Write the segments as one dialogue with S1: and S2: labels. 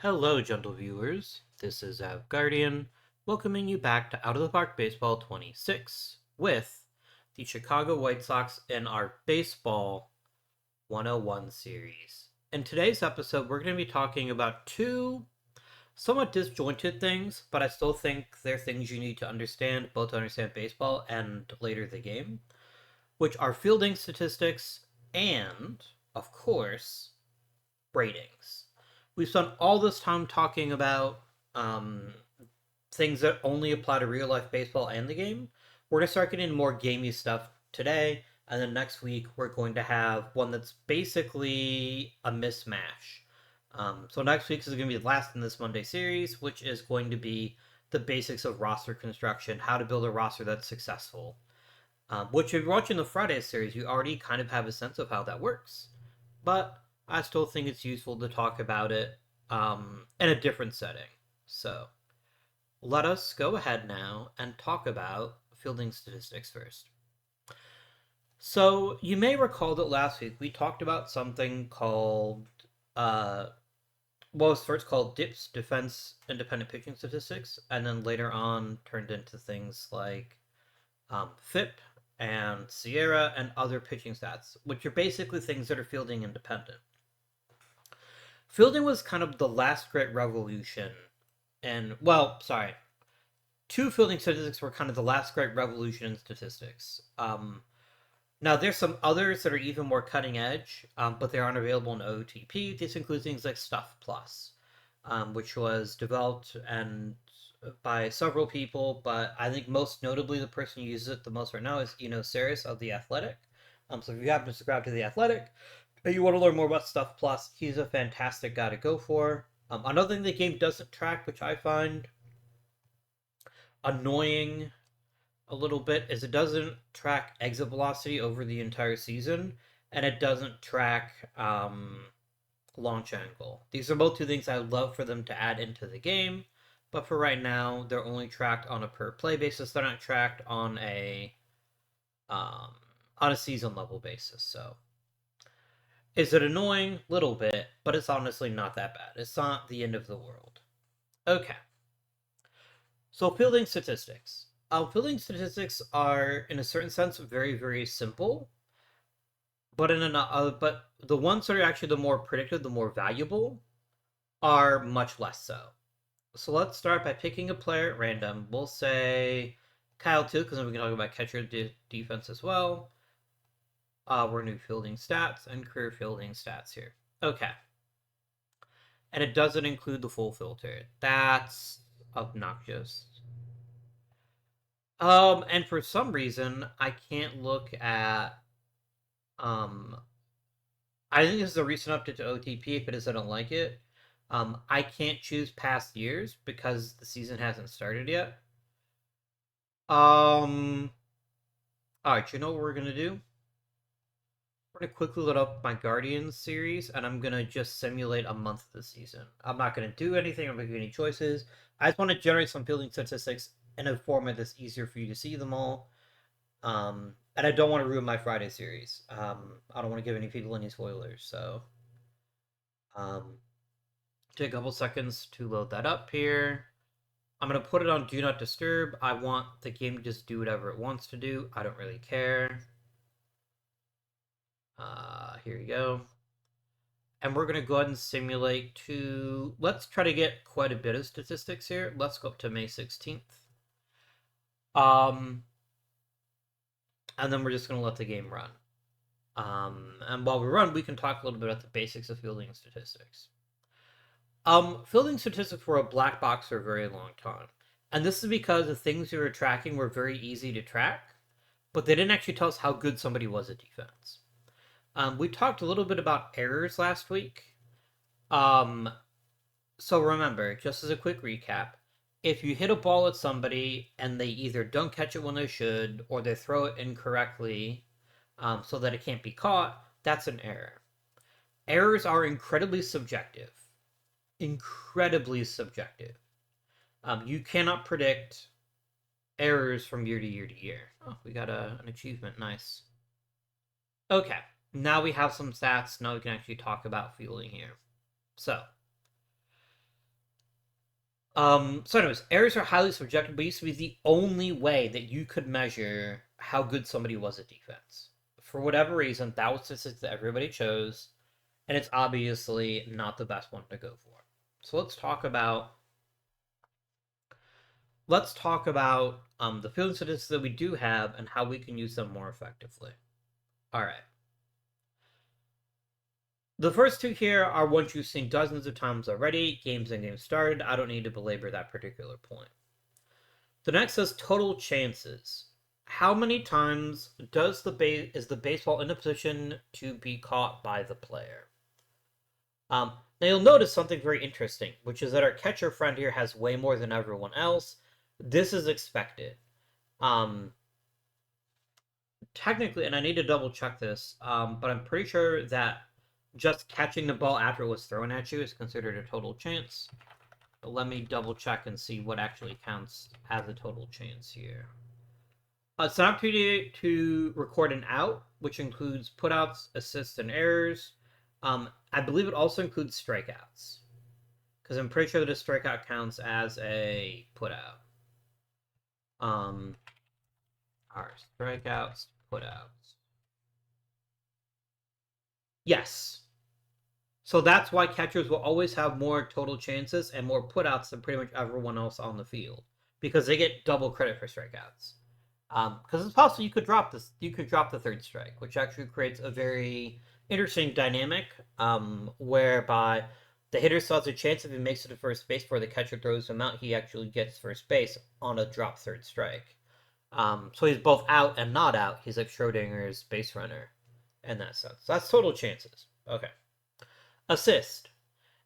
S1: Hello, gentle viewers. This is Guardian, welcoming you back to Out of the Park Baseball 26 with the Chicago White Sox in our Baseball 101 series. In today's episode, we're going to be talking about two somewhat disjointed things, but I still think they're things you need to understand, both to understand baseball and later the game, which are fielding statistics and, of course, ratings. We've spent all this time talking about um, things that only apply to real life baseball and the game. We're going to start getting more gamey stuff today, and then next week we're going to have one that's basically a mismatch. So next week is going to be the last in this Monday series, which is going to be the basics of roster construction, how to build a roster that's successful. Which, if you're watching the Friday series, you already kind of have a sense of how that works. But I still think it's useful to talk about it in a different setting. So let us go ahead now and talk about fielding statistics first. So you may recall that last week we talked about something called uh, what was first called DIPS, Defense Independent Pitching Statistics, and then later on turned into things like FIP and Sierra and other pitching stats, which are basically things that are fielding independent. Fielding was kind of the last great revolution, and well, sorry, two fielding statistics were kind of the last great revolution in statistics. Now there's some others that are even more cutting edge, but they aren't available in OOTP. This includes things like Stuff Plus, which was developed and by several people, but I think most notably the person who uses it the most right now is Saris of The Athletic. So if you happen to subscribe to The Athletic, and you want to learn more about Stuff Plus, he's a fantastic guy to go for. Another thing the game doesn't track, which I find annoying a little bit, is it doesn't track exit velocity over the entire season, and it doesn't track launch angle. These are both two things I would love for them to add into the game, but for right now, they're only tracked on a per play basis. They're not tracked um, on a season level basis. So, is it annoying? Little bit, but it's honestly not that bad. It's not the end of the world. Okay, so fielding statistics. Fielding statistics are, in a certain sense, very very simple, but but the ones that are actually the more predictive, the more valuable, are much less so. So let's start by picking a player at random. We'll say Kyle too, because then we can talk about catcher defense as well. We're new fielding stats and career fielding stats here. Okay. And it doesn't include the full filter. That's obnoxious. And for some reason, I can't look at I think this is a recent update to OTP. If it is, I don't like it. I can't choose past years because the season hasn't started yet. Um, all right, you know what we're gonna do? We're gonna quickly load up my Guardians series, and I'm gonna just simulate a month of the season. I'm not gonna do anything. I'm not gonna give any choices. I just want to generate some fielding statistics in a format that's easier for you to see them all. And I don't want to ruin my Friday series. I don't want to give any people any spoilers. So, um, take a couple seconds to load that up here. I'm gonna put it on Do Not Disturb. I want the game to just do whatever it wants to do. I don't really care. Here you go. And we're gonna go ahead and simulate to. Let's try to get quite a bit of statistics here. Let's go up to May 16th. Um, and then we're just gonna let the game run. And while we run, we can talk a little bit about the basics of fielding statistics. Fielding statistics were a black box for a very long time. And this is because the things we were tracking were very easy to track, but they didn't actually tell us how good somebody was at defense. We talked a little bit about errors last week. Um, so remember, just as a quick recap, if you hit a ball at somebody and they either don't catch it when they should or they throw it incorrectly so that it can't be caught, that's an error. Errors are incredibly subjective. Incredibly subjective. You cannot predict errors from year to year to year. Oh, we got an achievement. Nice. Okay, now we have some stats. Now we can actually talk about fielding here. So, So anyways, errors are highly subjective, but used to be the only way that you could measure how good somebody was at defense. For whatever reason, that was the statistic that everybody chose, and it's obviously not the best one to go for. So let's talk about the fielding statistics that we do have and how we can use them more effectively. All right. The first two here are ones you've seen dozens of times already. Games and games started. I don't need to belabor that particular point. The next says total chances. How many times is the baseball in a position to be caught by the player? Now you'll notice something very interesting, which is that our catcher friend here has way more than everyone else. This is expected. Um, Technically, and I need to double check this, but I'm pretty sure that just catching the ball after it was thrown at you is considered a total chance. But let me double check and see what actually counts as a total chance here. It's an opportunity to record an out, which includes putouts, assists, and errors. I believe it also includes strikeouts, because I'm pretty sure that a strikeout counts as a putout. Our strikeouts, putouts. Yes. So that's why catchers will always have more total chances and more putouts than pretty much everyone else on the field, because they get double credit for strikeouts. Because it's possible you could drop the third strike, which actually creates a very interesting dynamic, whereby the hitter still has a chance if he makes it to first base before the catcher throws him out, he actually gets first base on a drop third strike. So he's both out and not out. He's like Schrodinger's base runner in that sense. So that's total chances. Okay. Assist.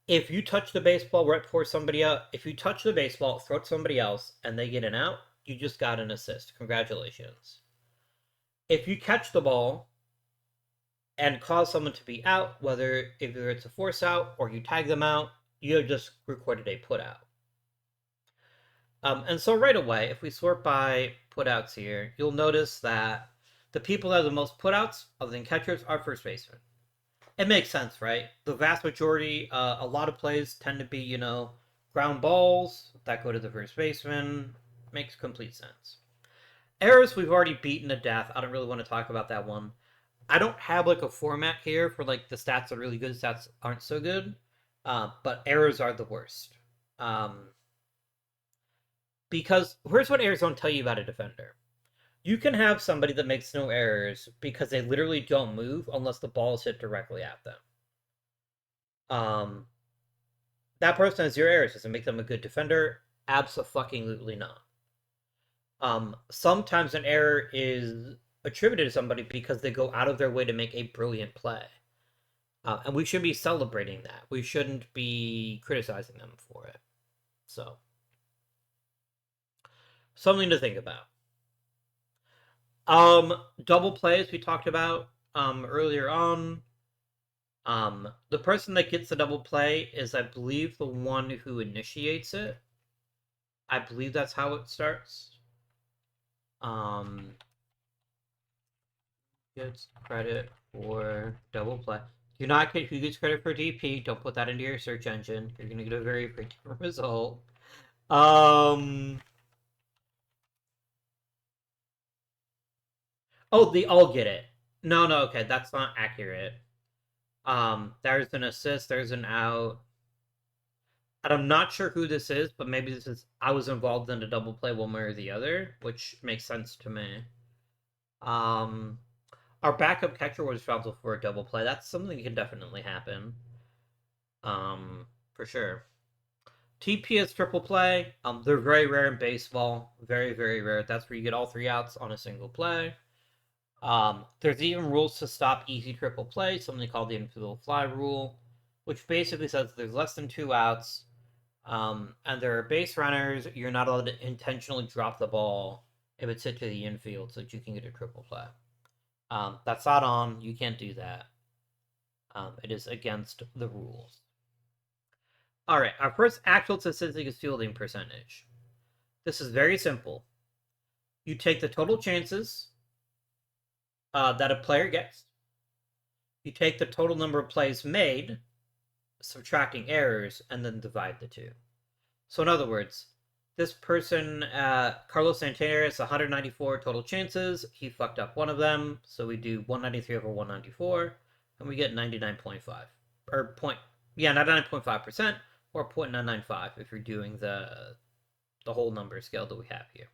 S1: If you touch the baseball right before somebody else, if you touch the baseball, throw it to somebody else, and they get an out, you just got an assist. Congratulations. If you catch the ball and cause someone to be out, whether either it's a force out or you tag them out, you have just recorded a put out. And so right away, if we sort by putouts here, you'll notice that the people that have the most putouts, other than catchers, are first basemen. It makes sense, right? The vast majority, a lot of plays tend to be, ground balls that go to the first baseman. Makes complete sense. Errors we've already beaten to death. I don't really want to talk about that one. I don't have like a format here for like the stats are really good, stats aren't so good. But errors are the worst. Because here's what errors don't tell you about a defender. You can have somebody that makes no errors because they literally don't move unless the ball is hit directly at them. Um, that person has zero errors. Does it make them a good defender? Absolutely not. Sometimes an error is attributed to somebody because they go out of their way to make a brilliant play. And we should be celebrating that. We shouldn't be criticizing them for it. So, something to think about. Double plays we talked about earlier on. The person that gets the double play is, I believe, the one who initiates it. I believe that's how it starts. Gets credit for double play. Do not get who gets credit for DP. Don't put that into your search engine. You're gonna get a very different result. Oh, they all get it. No, okay, that's not accurate. There's an assist, there's an out. And I'm not sure who this is, but maybe this is I was involved in a double play one way or the other, which makes sense to me. Our backup catcher was responsible for a double play. That's something that can definitely happen. For sure. TP is triple play. They're very rare in baseball. Very, very rare. That's where you get all three outs on a single play. There's even rules to stop easy triple play, something called the infield fly rule, which basically says there's less than two outs, and there are base runners. You're not allowed to intentionally drop the ball if it's hit to the infield so that you can get a triple play. That's not on. You can't do that. It is against the rules. All right, our first actual statistic is fielding percentage. This is very simple. You take the total chances that a player gets. You take the total number of plays made, subtracting errors, and then divide the two. So in other words, this person, Carlos Santana, has 194 total chances. He fucked up one of them, so we do 193 over 194, and we get 99.5 or point, yeah, 99.5% or 0.995 if you're doing the whole number scale that we have here.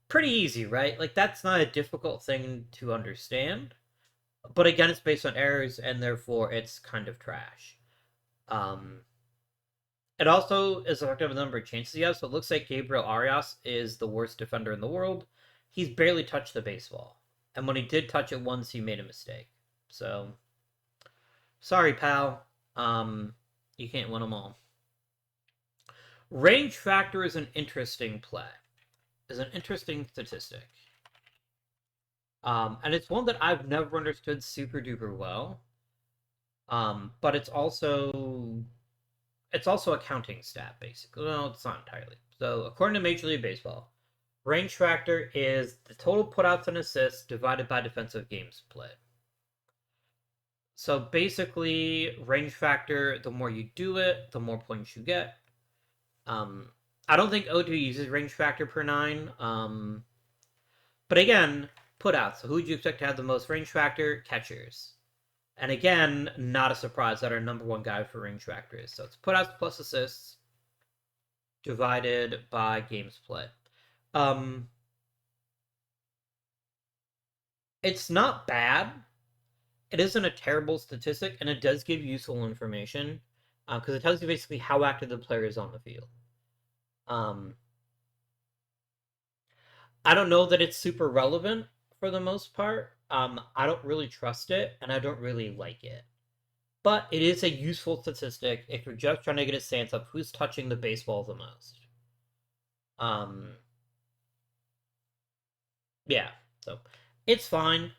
S1: Pretty easy, right? Like that's not a difficult thing to understand. But again, it's based on errors, and therefore it's kind of trash. Um, it also is effective with the number of chances he has. So it looks like Gabriel Arias is the worst defender in the world. He's barely touched the baseball, and when he did touch it once, he made a mistake. So sorry, pal. You can't win them all. Range factor is an interesting play. Is an interesting statistic. And it's one that I've never understood super duper well. But it's also a counting stat, basically. Well, it's not entirely. So, according to Major League Baseball, range factor is the total putouts and assists divided by defensive games played. So, basically, range factor, the more you do it, the more points you get. I don't think O2 uses range factor per 9. But again, putouts. So, who would you expect to have the most range factor? Catchers. And again, not a surprise that our number one guy for range factor is. So it's putouts plus assists divided by games played. It's not bad. It isn't a terrible statistic, and it does give useful information because it tells you basically how active the player is on the field. I don't know that it's super relevant for the most part. I don't really trust it, and I don't really like it. But it is a useful statistic if you're just trying to get a sense of who's touching the baseball the most. Yeah, so it's fine.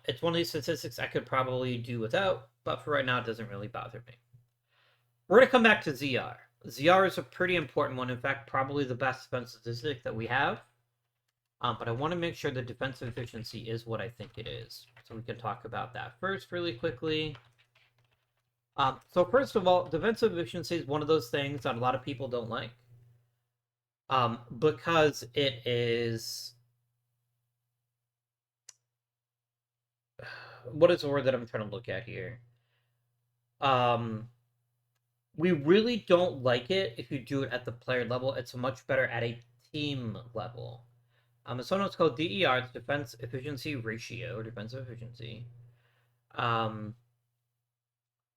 S1: It's one of these statistics I could probably do without, but for right now, it doesn't really bother me. We're gonna come back to ZR. ZR is a pretty important one. In fact, probably the best defensive statistic that we have. But I want to make sure the defensive efficiency is what I think it is, so we can talk about that first really quickly. So first of all, defensive efficiency is one of those things that a lot of people don't like. Because it is... What is the word that I'm trying to look at here? We really don't like it if you do it at the player level. It's much better at a team level. It's sometimes called DER, it's defense efficiency ratio, or defensive efficiency. And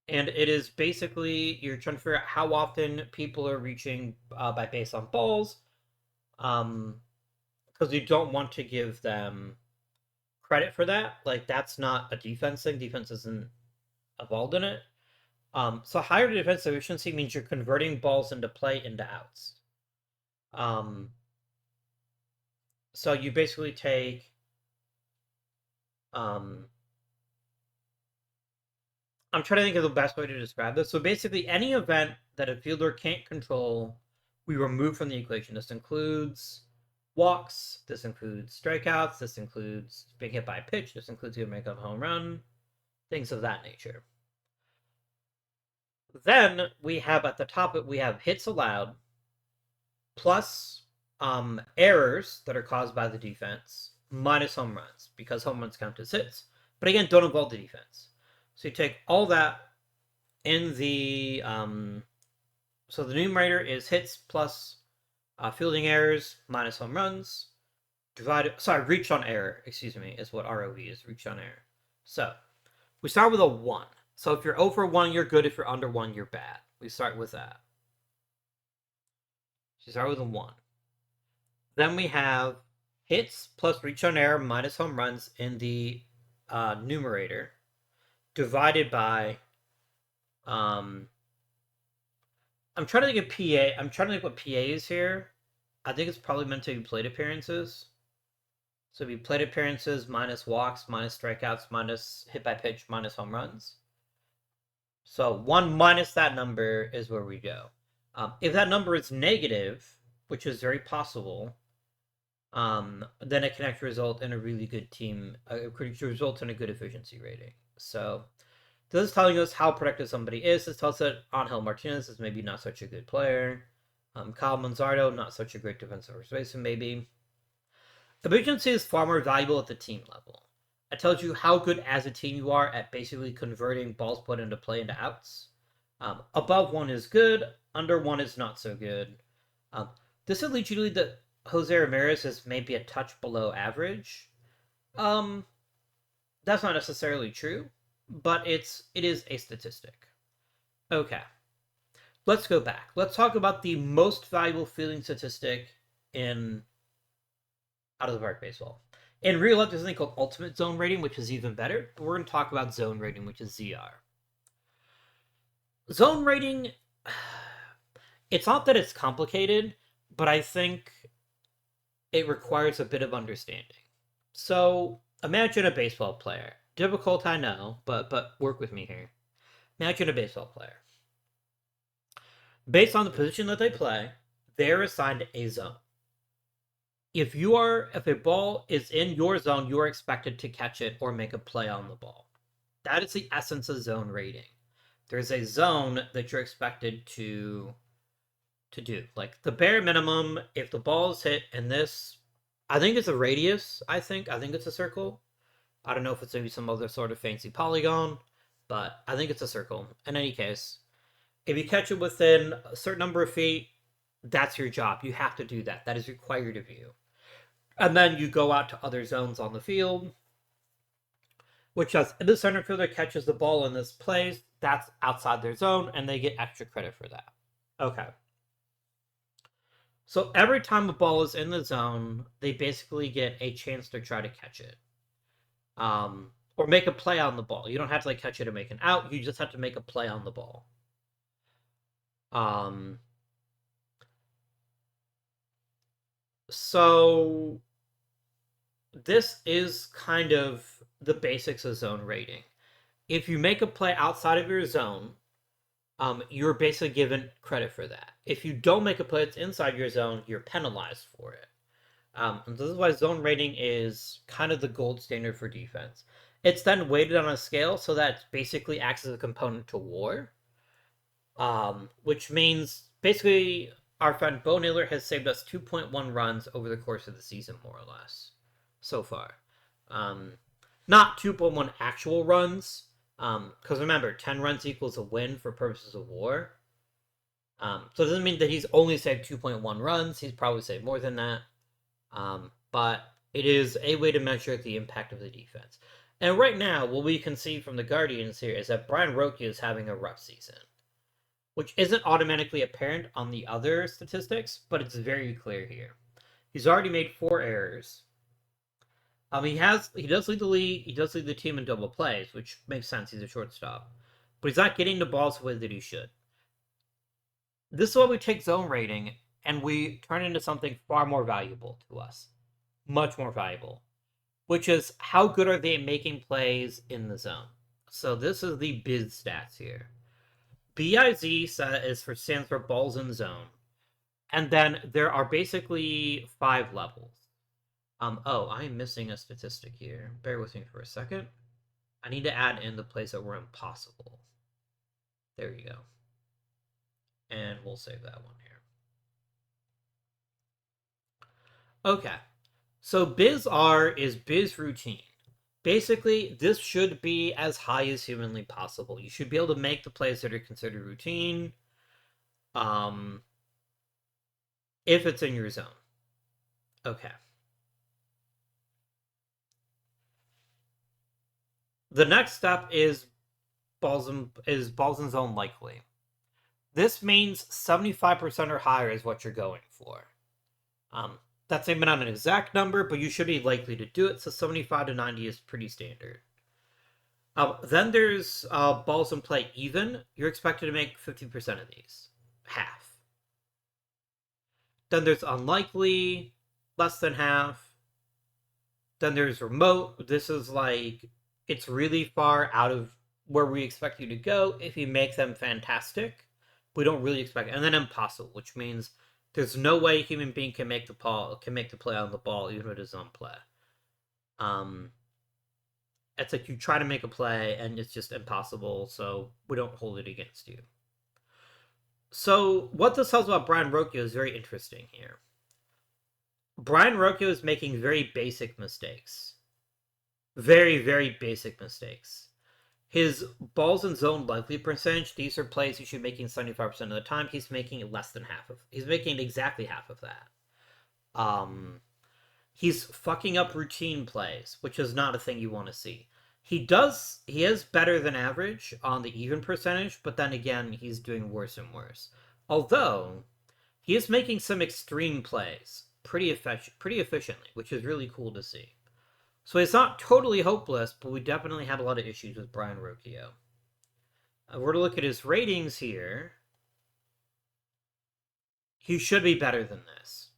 S1: it is basically you're trying to figure out how often people are reaching by based on balls, because you don't want to give them credit for that. Like that's not a defense thing. Defense isn't involved in it. So higher defensive efficiency means you're converting balls into play into outs. So you basically take I'm trying to think of the best way to describe this. So basically, any event that a fielder can't control, we remove from the equation. This includes walks. This includes strikeouts. This includes being hit by a pitch. This includes you make a home run. Things of that nature. Then we have at the top we have hits allowed plus errors that are caused by the defense minus home runs because home runs count as hits. But again, don't involve the defense. So you take all that in the so the numerator is hits plus fielding errors minus home runs divided. Sorry, reach on error. Excuse me, is what ROE is. Reach on error. So we start with a 1. So if you're over 1, you're good. If you're under 1, you're bad. We start with that. So start with a 1. Then we have hits plus reach on error minus home runs in the numerator divided by I'm trying to think of PA. I'm trying to think what PA is here. I think it's probably meant to be plate appearances. So it'd be plate appearances minus walks, minus strikeouts, minus hit by pitch, minus home runs. So 1 minus that number is where we go. If that number is negative, which is very possible, then it can actually result in a really good team. It could result in a good efficiency rating. So This is telling us how productive somebody is. This tells us that Angel Martinez is maybe not such a good player. Kyle Manzardo, not such a great defensive first baseman, maybe. Efficiency is far more valuable at the team level. It tells you how good as a team you are at basically converting balls put into play into outs. Above 1 is good, under 1 is not so good. This would lead you to lead that Jose Ramirez is maybe a touch below average. That's not necessarily true, but it is a statistic. Okay. Let's go back. Let's talk about the most valuable fielding statistic in out of the park baseball. In real life, there's something called ultimate zone rating, which is even better. But we're going to talk about zone rating, which is ZR. Zone rating, it's not that it's complicated, but I think it requires a bit of understanding. So imagine a baseball player. Difficult, I know, but work with me here. Imagine a baseball player. Based on the position that they play, they're assigned a zone. If a ball is in your zone, you are expected to catch it or make a play on the ball. That is the essence of zone rating. There's a zone that you're expected to do. Like the bare minimum, if the ball is hit in this, I think it's a radius, I think it's a circle. I don't know if it's maybe some other sort of fancy polygon, but I think it's a circle. In any case, if you catch it within a certain number of feet, that's your job. You have to do that. That is required of you. And then you go out to other zones on the field, which is if the center fielder catches the ball in this place, that's outside their zone, and they get extra credit for that. Okay. So every time a ball is in the zone, they basically get a chance to try to catch it. Or make a play on the ball. You don't have to catch it and make an out. You just have to make a play on the ball. So this is kind of the basics of zone rating. If you make a play outside of your zone, you're basically given credit for that. If you don't make a play that's inside your zone, you're penalized for it. And this is why zone rating is kind of the gold standard for defense. It's then weighted on a scale so that it basically acts as a component to WAR, which means basically our friend Bo Naylor has saved us 2.1 runs over the course of the season, more or less, so far. Not 2.1 actual runs, because remember, 10 runs equals a win for purposes of WAR. So it doesn't mean that he's only saved 2.1 runs. He's probably saved more than that. But it is a way to measure the impact of the defense. And right now, what we can see from the Guardians here is that Brian Roque is having a rough season, which isn't automatically apparent on the other statistics, but it's very clear here. He's already made 4 errors. He does lead the league. He does lead the team in double plays, which makes sense. He's a shortstop, but he's not getting the balls the way that he should. This is why we take zone rating and we turn it into something far more valuable to us, much more valuable, which is how good are they making plays in the zone. So this is the BIZ stats here. BIZ stands for balls in zone, and then there are basically 5 levels. Oh, I'm missing a statistic here. Bear with me for a second. I need to add in the plays that were impossible. There you go. And we'll save that one here. Okay. So BizR is biz routine. Basically, this should be as high as humanly possible. You should be able to make the plays that are considered routine, if it's in your zone. Okay. The next step is balls in zone likely. This means 75% or higher is what you're going for. That's maybe not an exact number, but you should be likely to do it. So 75 to 90 is pretty standard. Then there's balls in play even. You're expected to make 50% of these. Half. Then there's unlikely, less than half. Then there's remote. This is it's really far out of where we expect you to go. If you make them fantastic, we don't really expect it. And then impossible, which means there's no way a human being can make the play on the ball, even if it is on play. It's like you try to make a play and it's just impossible, so we don't hold it against you. So what this tells about Brian Rocchio is very interesting here. Brian Rocchio is making very basic mistakes. Very, very basic mistakes. His balls in zone likely percentage, these are plays he should be making 75% of the time. He's making less than half of. He's making exactly half of that. He's fucking up routine plays, which is not a thing you want to see. He is better than average on the even percentage, but then again, he's doing worse and worse. Although, he is making some extreme plays pretty efficiently, which is really cool to see. So it's not totally hopeless, but we definitely had a lot of issues with Brian Rocchio. We're to look at his ratings here. He should be better than this.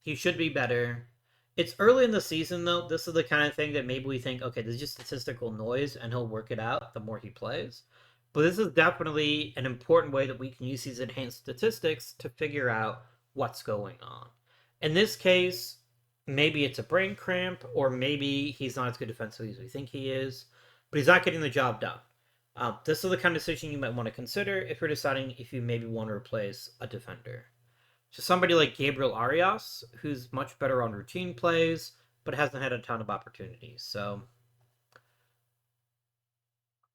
S1: He should be better. It's early in the season, though. This is the kind of thing that maybe we think, okay, this is just statistical noise, and he'll work it out the more he plays. But this is definitely an important way that we can use these enhanced statistics to figure out what's going on. In this case, maybe it's a brain cramp, or maybe he's not as good defensively as we think he is, but he's not getting the job done. This is the kind of decision you might want to consider if you're deciding if you maybe want to replace a defender. So somebody like Gabriel Arias, who's much better on routine plays, but hasn't had a ton of opportunities. So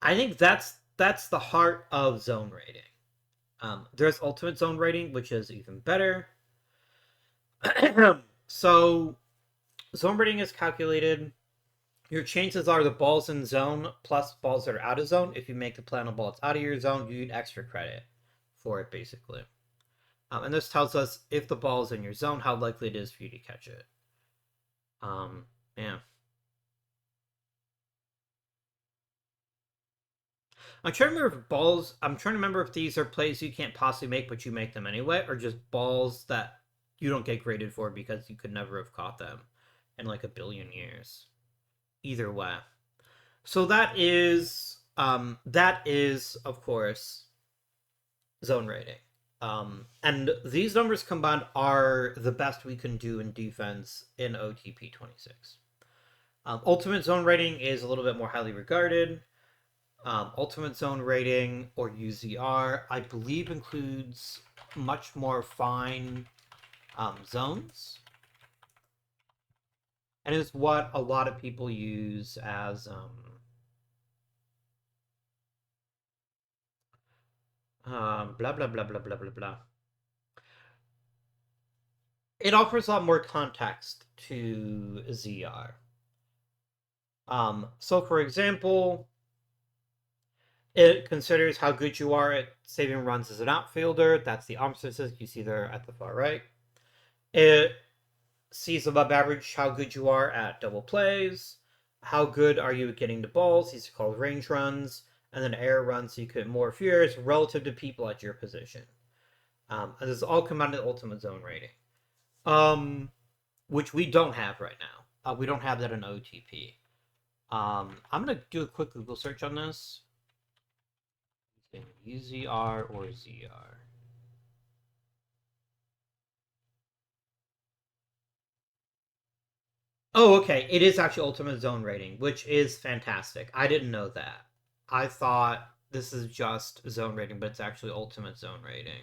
S1: I think that's the heart of zone rating. There's ultimate zone rating, which is even better. So zone rating is calculated. Your chances are the balls in zone plus balls that are out of zone. If you make the play on a ball that's out of your zone, you get extra credit for it, basically. And this tells us if the ball is in your zone, how likely it is for you to catch it. Yeah. I'm trying to remember if these are plays you can't possibly make, but you make them anyway, or just balls that you don't get graded for because you could never have caught them in like a billion years. Either way. So that is of course zone rating. And these numbers combined are the best we can do in defense in OTP 26. Ultimate zone rating is a little bit more highly regarded. Ultimate zone rating, or UZR, I believe includes much more fine zones. And is what a lot of people use as blah blah blah blah blah blah blah. It offers a lot more context to ZR. So for example, it considers how good you are at saving runs as an outfielder. That's the arm statistic you see there at the far right. It sees above average how good you are at double plays. How good are you at getting the balls? These are called range runs. And then air runs, so you could more furious relative to people at your position. And this is all combined in ultimate zone rating. Which we don't have right now. We don't have that in OTP. I'm gonna do a quick Google search on this. UZR or ZR. Oh, okay. It is actually ultimate zone rating, which is fantastic. I didn't know that. I thought this is just zone rating, but it's actually ultimate zone rating.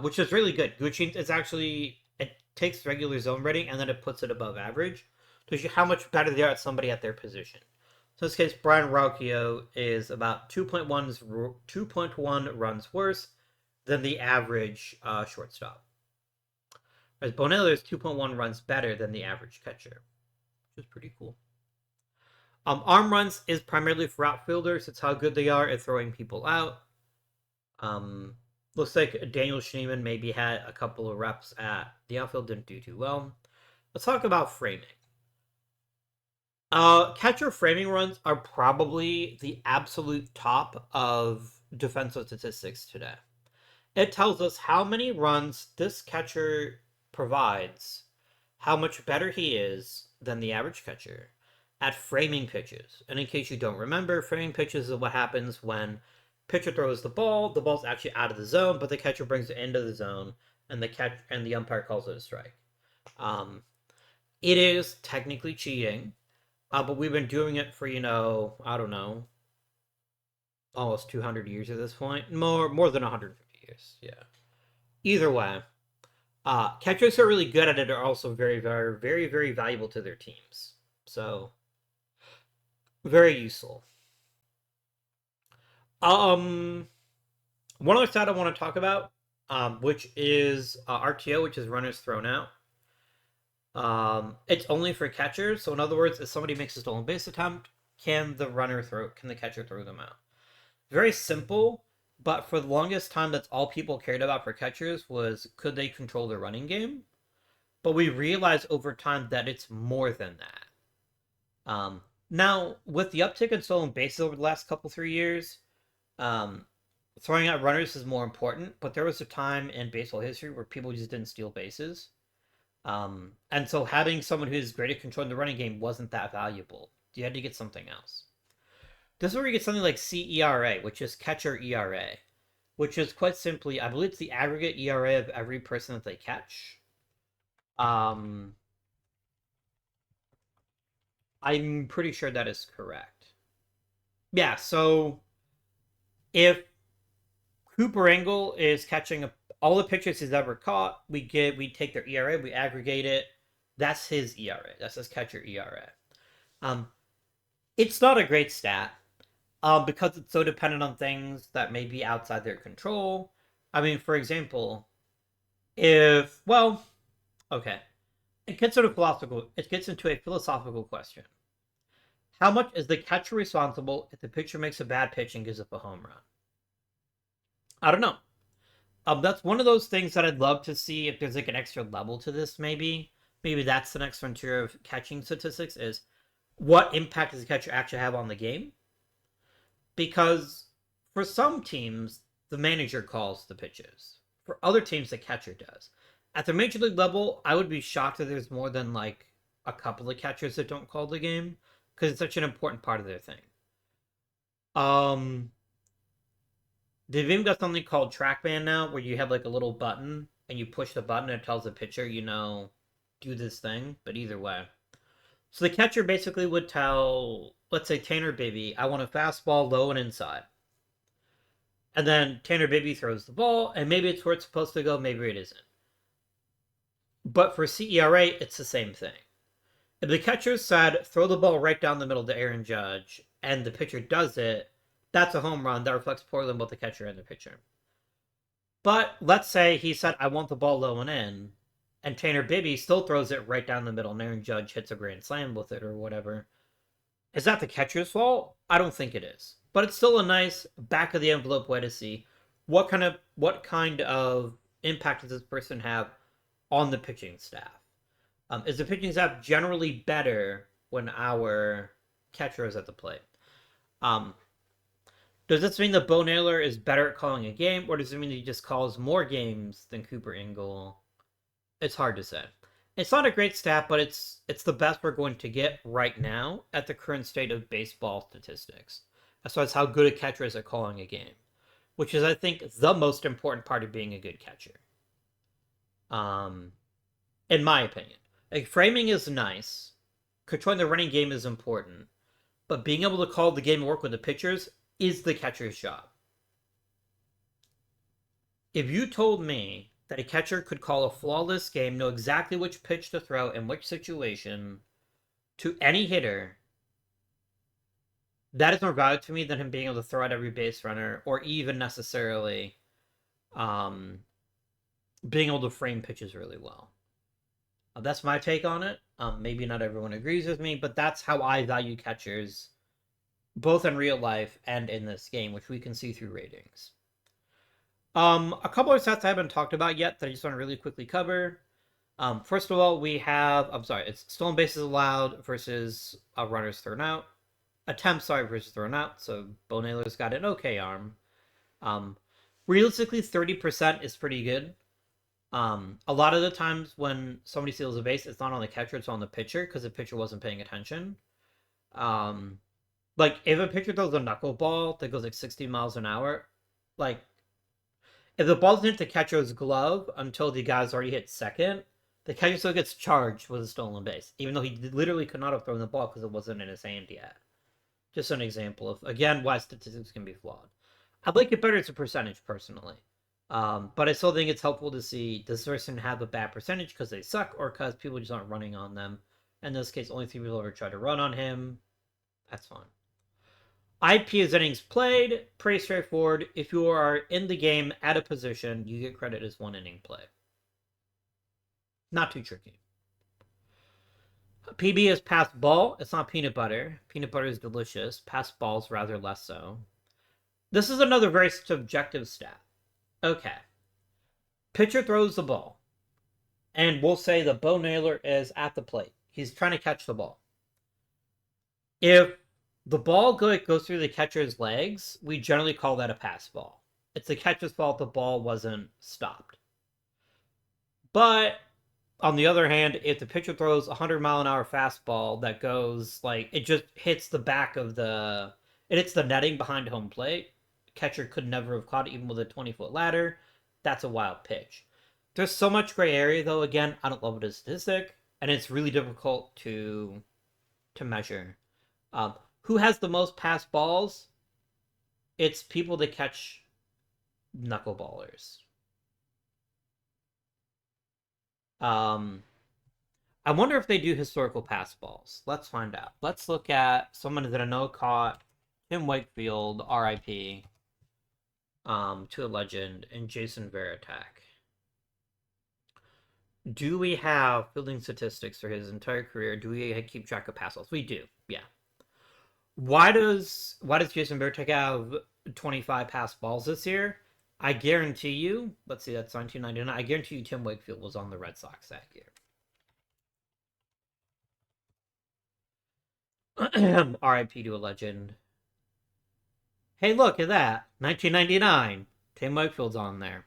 S1: Which is really good. Gucci is actually, it takes regular zone rating and then it puts it above average to show how much better they are at somebody at their position. So in this case, Brian Rocchio is about 2.1 runs worse than the average shortstop. Whereas Bonello is 2.1 runs better than the average catcher, which is pretty cool. Arm runs is primarily for outfielders. It's how good they are at throwing people out. Looks like Daniel Schneemann maybe had a couple of reps at the outfield, didn't do too well. Let's talk about framing. Catcher framing runs are probably the absolute top of defensive statistics today. It tells us how many runs this catcher provides, how much better he is than the average catcher at framing pitches. And in case you don't remember, framing pitches is what happens when pitcher throws the ball's actually out of the zone, but the catcher brings it into the zone, and the umpire calls it a strike. It is technically cheating. But we've been doing it for, I don't know, almost 200 years at this point. More than 150 years. Yeah. Either way, catchers who are really good at it are also very, very, very, very valuable to their teams. So very useful. Um, One other stat I want to talk about, which is RTO, which is runners thrown out. It's only for catchers. So in other words, if somebody makes a stolen base attempt, can the catcher throw them out? Very simple, but for the longest time, that's all people cared about for catchers was could they control the running game? But we realized over time that it's more than that. Now, with the uptick in stolen bases over the last couple 3 years, um, throwing out runners is more important. But there was a time in baseball history where people just didn't steal bases, and so having someone who's great at controlling the running game wasn't that valuable. You had to get something else. This is where you get something like CERA, which is catcher ERA, which is quite simply, I believe it's the aggregate ERA of every person that they catch. Um, I'm pretty sure that is correct. Yeah, so if Cooper Engel is catching all the pitches he's ever caught, we take their ERA, we aggregate it. That's his ERA. That's his catcher ERA. It's not a great stat, because it's so dependent on things that may be outside their control. I mean, for example, okay, it gets into a philosophical question. How much is the catcher responsible if the pitcher makes a bad pitch and gives up a home run? I don't know. That's one of those things that I'd love to see if there's like an extra level to this. Maybe that's the next frontier of catching statistics is what impact does the catcher actually have on the game? Because for some teams, the manager calls the pitches. For other teams, the catcher does. At the major league level, I would be shocked if there's more than like a couple of catchers that don't call the game because it's such an important part of their thing. They've even got something called TrackMan now, where you have like a little button and you push the button and it tells the pitcher, do this thing. But either way, so the catcher basically would tell, let's say Tanner Bibby, I want a fastball low and inside. And then Tanner Bibby throws the ball, and maybe it's where it's supposed to go, maybe it isn't. But for CERA, it's the same thing. If the catcher said, throw the ball right down the middle to Aaron Judge, and the pitcher does it, that's a home run. That reflects poorly on both the catcher and the pitcher. But let's say he said, I want the ball low and in, and Tanner Bibby still throws it right down the middle, and Aaron Judge hits a grand slam with it or whatever. Is that the catcher's fault? I don't think it is. But it's still a nice back of the envelope way to see what kind of impact does this person have on the pitching staff. Is the pitching staff generally better when our catcher is at the plate? Does this mean that Bo Naylor is better at calling a game, or does it mean that he just calls more games than Cooper Engel? It's hard to say. It's not a great stat, but it's the best we're going to get right now at the current state of baseball statistics. As far as how good a catcher is at calling a game, which is, I think, the most important part of being a good catcher. In my opinion, like framing is nice, controlling the running game is important, but being able to call the game and work with the pitchers is the catcher's job. If you told me that a catcher could call a flawless game, know exactly which pitch to throw in which situation to any hitter, that is more valuable to me than him being able to throw out every base runner or even necessarily being able to frame pitches really well. That's my take on it. Maybe not everyone agrees with me, but that's how I value catchers, both in real life and in this game, which we can see through ratings. A couple of stats I haven't talked about yet that I just want to really quickly cover. First of all, it's stolen bases allowed versus runners thrown out. Attempts, versus thrown out. So Bo Naylor's got an okay arm. Realistically, 30% is pretty good. A lot of the times when somebody steals a base, it's not on the catcher, it's on the pitcher because the pitcher wasn't paying attention. Like if a pitcher throws a knuckleball that goes like 60 miles an hour, like if the ball doesn't hit the catcher's glove until the guy's already hit second, The catcher still gets charged with a stolen base, even though he literally could not have thrown the ball because it wasn't in his hand yet. Just an example of, again, why statistics can be flawed. I'd like it better as a percentage, personally. But I still think it's helpful to see, does this person have a bad percentage because they suck or because people just aren't running on them? In this case, only 3 people ever tried to run on him. That's fine. IP is innings played. Pretty straightforward. If you are in the game at a position, you get credit as 1 inning play. Not too tricky. PB is pass ball. It's not peanut butter. Peanut butter is delicious. Pass balls rather less so. This is another very subjective stat. Okay. Pitcher throws the ball. And we'll say the bow nailer is at the plate. He's trying to catch the ball. If the ball goes through the catcher's legs, we generally call that a pass ball. It's the catcher's fault the ball wasn't stopped. But on the other hand, if the pitcher throws a 100-mile-an-hour fastball that goes, like, it just hits the back of the... It hits the netting behind home plate. Catcher could never have caught it even with a 20-foot ladder. That's a wild pitch. There's so much gray area, though. Again, I don't love it as a statistic, and it's really difficult to measure. Who has the most pass balls? It's people that catch knuckleballers. I wonder if they do historical pass balls. Let's find out. Let's look at someone that I know caught Tim Wakefield, RIP, to a legend, and Jason Varitek. Do we have fielding statistics for his entire career? Do we keep track of pass balls? We do, yeah. Why does Jason Varitek have 25 pass balls this year? I guarantee you, let's see, that's 1999. I guarantee you Tim Wakefield was on the Red Sox that year. RIP to a legend. Hey, look at that. 1999. Tim Wakefield's on there.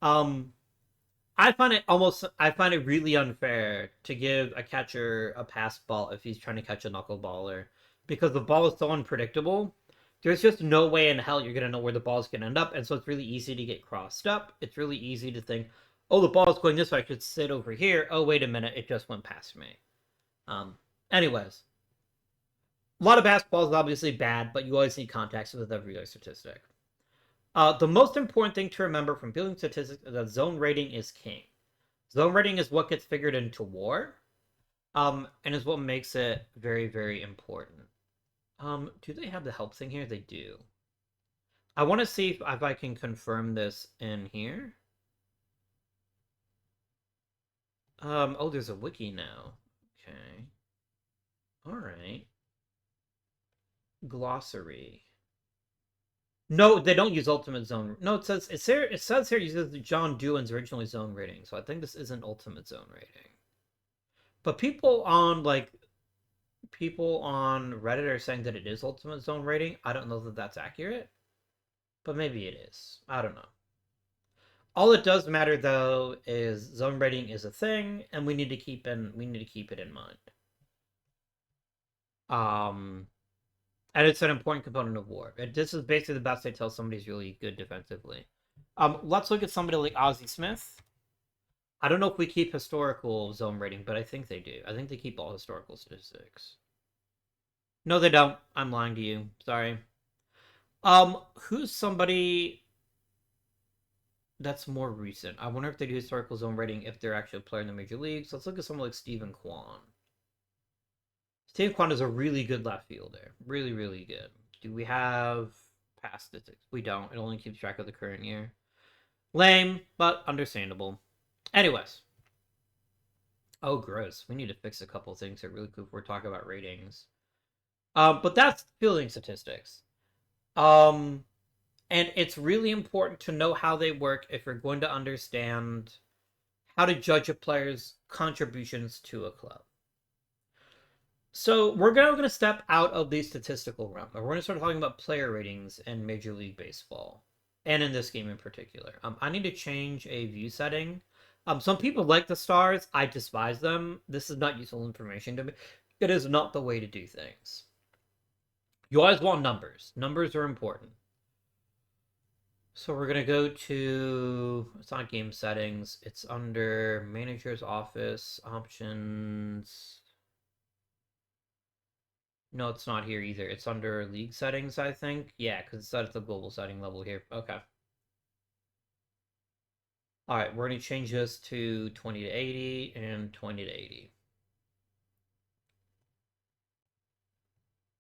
S1: I find it really unfair to give a catcher a pass ball if he's trying to catch a knuckleballer, because the ball is so unpredictable. There's just no way in hell you're going to know where the ball's going to end up, and so it's really easy to get crossed up. It's really easy to think, oh, the ball's going this way, I should sit over here. Oh, wait a minute, it just went past me. Anyways. A lot of basketball is obviously bad, but you always need context with every other statistic. The most important thing to remember from fielding statistics is that zone rating is king. Zone rating is what gets figured into WAR, and is what makes it very, very important. Do they have the help thing here? They do. I want to see if I can confirm this in here. Oh, there's a wiki now. Okay. Alright. Glossary. No, they don't use ultimate zone. No, it says here it uses John Dewan's originally zone rating, so I think this isn't ultimate zone rating. But people on Reddit are saying that it is ultimate zone rating. I don't know that that's accurate, but maybe it is. I don't know. All it does matter though is zone rating is a thing, and we need to keep it in mind. And it's an important component of WAR. This is basically the best I tell somebody's really good defensively. Let's look at somebody like Ozzie Smith. I don't know if we keep historical zone rating, but I think they do. I think they keep all historical statistics. No, they don't. I'm lying to you. Sorry. Who's somebody that's more recent? I wonder if they do historical zone rating if they're actually a player in the major leagues. Let's look at someone like Stephen Kwan. Stephen Kwan is a really good left fielder. Really, really good. Do we have past statistics? We don't. It only keeps track of the current year. Lame, but understandable. Anyways. Oh, gross. We need to fix a couple things here really quick before we're talking about ratings. But that's fielding statistics. And it's really important to know how they work if you're going to understand how to judge a player's contributions to a club. So we're going to step out of the statistical realm. We're going to start talking about player ratings in Major League Baseball, and in this game in particular. I need to change a view setting. Some people like the stars. I despise them. This is not useful information to me. It is not the way to do things. You always want numbers. Numbers are important. So we're gonna go to, it's not game settings, it's under manager's office options. No, it's not here either. It's under league settings, I think. Yeah, because it's at the global setting level here. Okay. All right, we're going to change this to 20 to 80 and 20 to 80.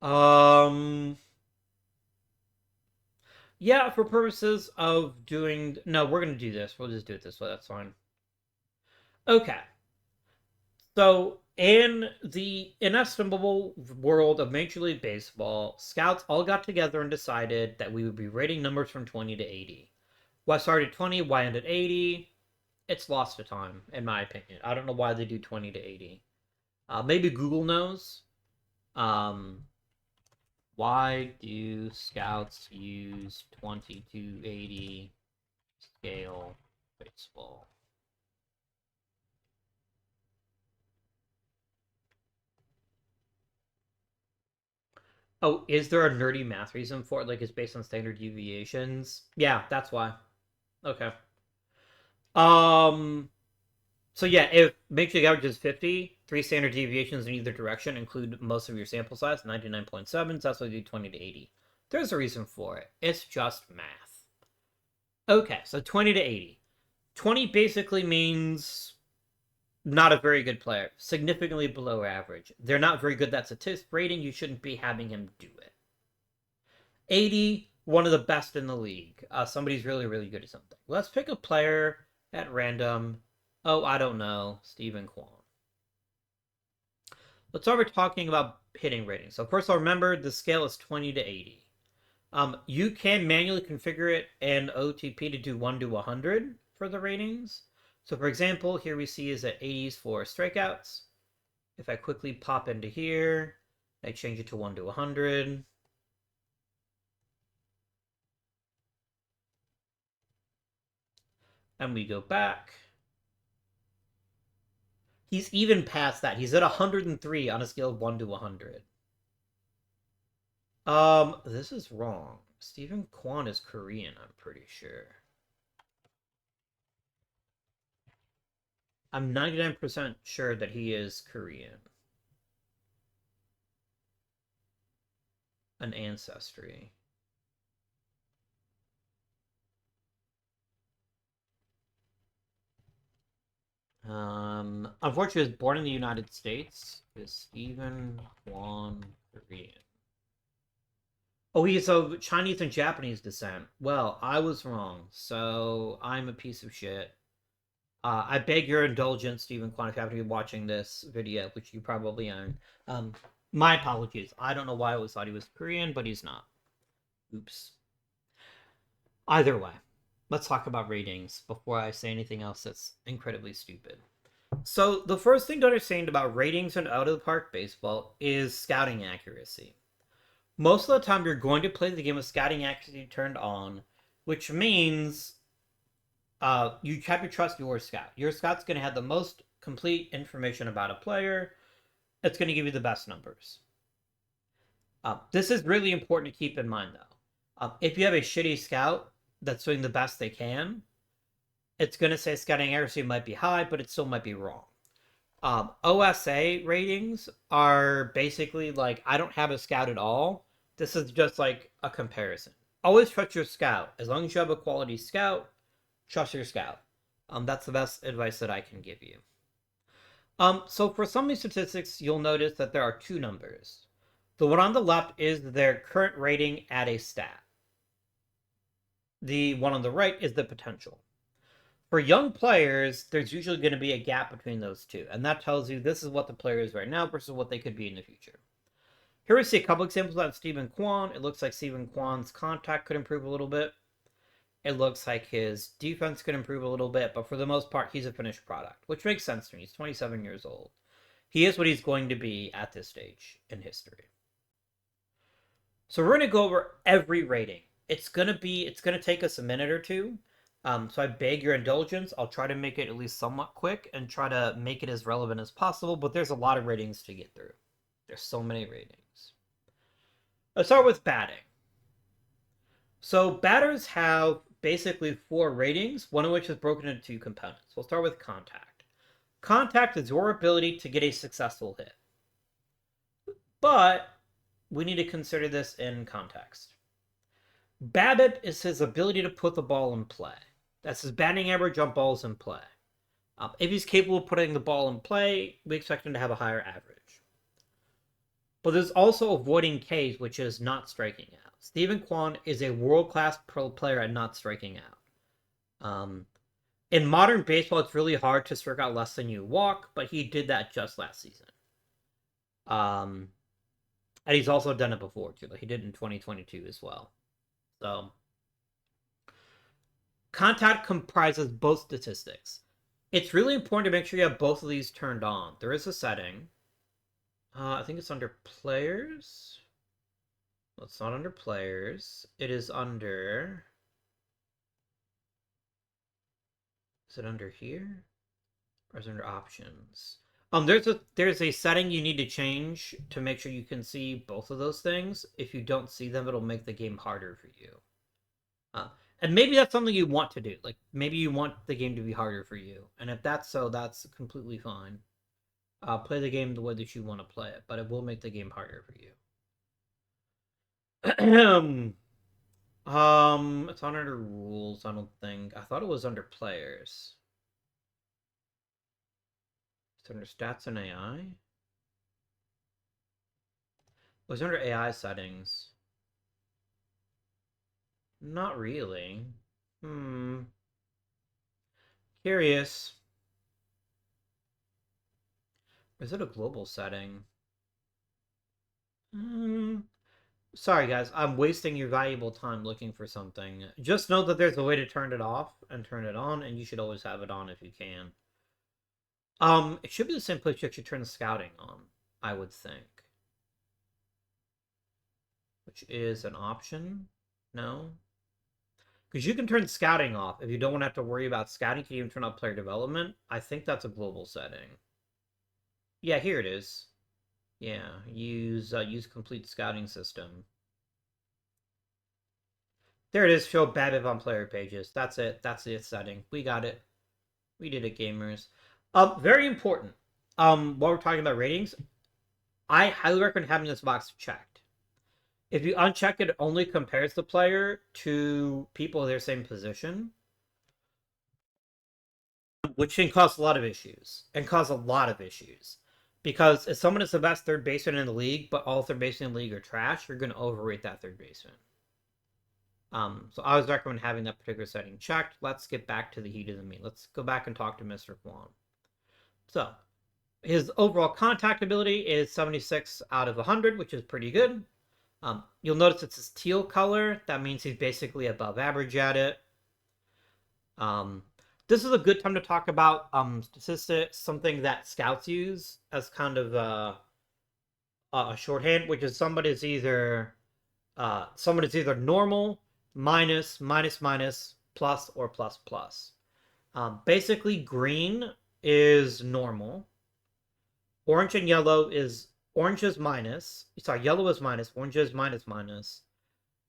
S1: Um, yeah, for purposes of doing, no, we're going to do this. We'll just do it this way. That's fine. Okay. So, in the inestimable world of Major League Baseball, scouts all got together and decided that we would be rating numbers from 20 to 80. Why started at 20? Why ended at 80? It's lost to time, in my opinion. I don't know why they do 20 to 80. Maybe Google knows. Um, why do scouts use 20 to 80 scale baseball? Oh, is there a nerdy math reason for it? Like it's based on standard deviations? Yeah, that's why. Okay. Um, so yeah, if make sure the average is 50, three standard deviations in either direction include most of your sample size, 99.7, so that's why you do 20 to 80. There's a reason for it. It's just math. Okay, so 20 to 80. 20 basically means not a very good player, significantly below average. They're not very good at statistic rating. You shouldn't be having him do it. 80, one of the best in the league. Somebody's really, really good at something. Let's pick a player at random. Oh, I don't know. Stephen Kwan. Let's start with talking about hitting ratings. So first of all, remember the scale is 20 to 80. You can manually configure it in OOTP to do 1 to 100 for the ratings. So for example, here we see is at 80s for strikeouts. If I quickly pop into here, I change it to 1 to 100. And we go back. He's even past that. He's at 103 on a scale of 1 to 100. This is wrong. Stephen Kwan is Korean, I'm pretty sure. I'm 99% sure that he is Korean. An ancestry. Unfortunately, he was born in the United States. Is Stephen Kwan Korean? Oh, he's of Chinese and Japanese descent. Well, I was wrong, so I'm a piece of shit. I beg your indulgence, Stephen Kwan, if you happen to be watching this video, which you probably aren't. Um, my apologies. I don't know why I always thought he was Korean, but he's not. Oops. Either way, let's talk about ratings before I say anything else that's incredibly stupid. So, the first thing to understand about ratings and out of the park baseball is scouting accuracy. Most of the time, you're going to play the game with scouting accuracy turned on, which means you have to trust your scout. Your scout's going to have the most complete information about a player. It's going to give you the best numbers. This is really important to keep in mind, though. If you have a shitty scout that's doing the best they can, it's going to say scouting accuracy might be high, but it still might be wrong. OSA ratings are basically like, I don't have a scout at all. This is just like a comparison. Always trust your scout. As long as you have a quality scout, trust your scout. That's the best advice that I can give you. So for some of these statistics, you'll notice that there are two numbers. The one on the left is their current rating at a stat. The one on the right is the potential. For young players, there's usually going to be a gap between those two, and that tells you this is what the player is right now versus what they could be in the future. Here we see a couple examples on Stephen Kwan. It looks like Stephen Kwan's contact could improve a little bit. It looks like his defense could improve a little bit, but for the most part, he's a finished product, which makes sense to me. He's 27 years old. He is what he's going to be at this stage in history. So we're going to go over every rating. It's going to take us a minute or two. So I beg your indulgence. I'll try to make it at least somewhat quick and try to make it as relevant as possible, but there's a lot of ratings to get through. There's so many ratings. Let's start with batting. So batters have basically 4 ratings, one of which is broken into 2 components. We'll start with contact. Contact is your ability to get a successful hit. But we need to consider this in context. BABIP is his ability to put the ball in play. That's his batting average on balls in play. If he's capable of putting the ball in play, we expect him to have a higher average. But there's also avoiding Ks, which is not striking out. Stephen Kwan is a world-class pro player at not striking out. In modern baseball, it's really hard to strike out less than you walk, but he did that just last season. And he's also done it before, too. Like he did in 2022 as well. So, contact comprises both statistics. It's really important to make sure you have both of these turned on. There is a setting. I think it's under players. Well, it's not under players. It is under... Is it under here? Or is it under options? There's a setting you need to change to make sure you can see both of those things. If you don't see them, it'll make the game harder for you. And maybe that's something you want to do. Like, maybe you want the game to be harder for you. And if that's so, that's completely fine. Play the game the way that you want to play it, but it will make the game harder for you. It's not under rules, I don't think. I thought it was under players. It's under stats and AI? It was under AI settings. Not really. Curious. Is it a global setting? Sorry, guys. I'm wasting your valuable time looking for something. Just know that there's a way to turn it off and turn it on, and you should always have it on if you can. It should be the same place you actually turn the scouting on, I would think. Which is an option? No? Because you can turn scouting off. If you don't want to have to worry about scouting, you can even turn off player development. I think that's a global setting. Yeah, here it is. Yeah, use complete scouting system. There it is, show BABIP on player pages. That's it. That's the setting. We got it. We did it, gamers. Very important. While we're talking about ratings, I highly recommend having this box checked. If you uncheck it, it only compares the player to people in their same position, which can cause a lot of issues. Because if someone is the best third baseman in the league, but all third basemen in the league are trash, you're going to overrate that third baseman. So I always recommend having that particular setting checked. Let's get back to the heat of the meat. Let's go back and talk to Mr. Kwan. So, his overall contact ability is 76 out of 100, which is pretty good. You'll notice it's his teal color. That means he's basically above average at it. This is a good time to talk about statistics, something that scouts use as kind of a shorthand, which is somebody's either normal, minus, minus, minus, plus, or plus, plus. Basically, green is normal. Orange and yellow is... Orange is minus. Sorry, yellow is minus. Orange is minus, minus.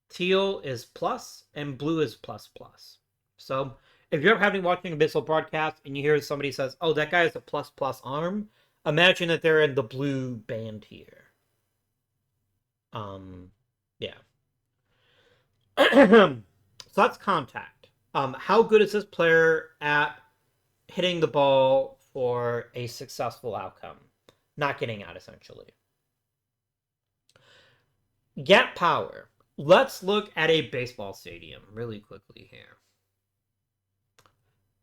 S1: Teal is plus, and blue is plus, plus. So, if you're ever watching a baseball broadcast and you hear somebody says, oh, that guy has a plus, plus arm, imagine that they're in the blue band here. Yeah. So that's contact. How good is this player at hitting the ball for a successful outcome? Not getting out, essentially. Gap power. Let's look at a baseball stadium really quickly here.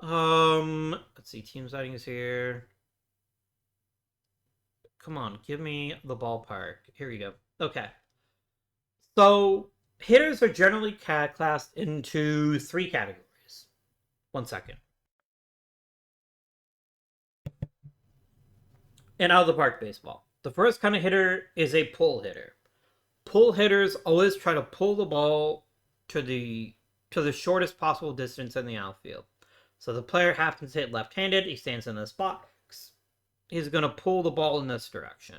S1: Let's see. Team settings here. Come on, give me the ballpark. Here we go. Okay. So, hitters are generally classed into 3 categories. 1 second. In out of the park baseball, the first kind of hitter is a pull hitter. Pull hitters always try to pull the ball to the shortest possible distance in the outfield. So the player happens to hit left-handed, he stands in this box. He's going to pull the ball in this direction.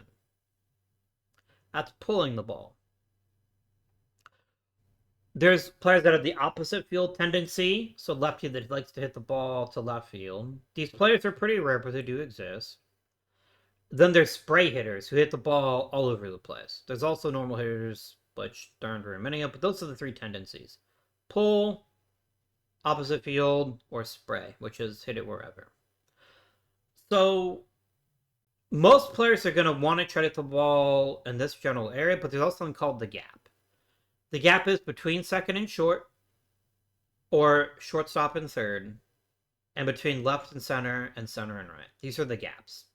S1: That's pulling the ball. There's players that have the opposite field tendency, so lefty that likes to hit the ball to left field. These players are pretty rare, but they do exist. Then there's spray hitters who hit the ball all over the place. There's also normal hitters, which there aren't very many of, but those are the three tendencies: pull, opposite field, or spray, which is hit it wherever. So most players are going to want to try to hit the ball in this general area, but there's also something called the gap. The gap is between second and short, or shortstop and third, and between left and center and right. These are the gaps.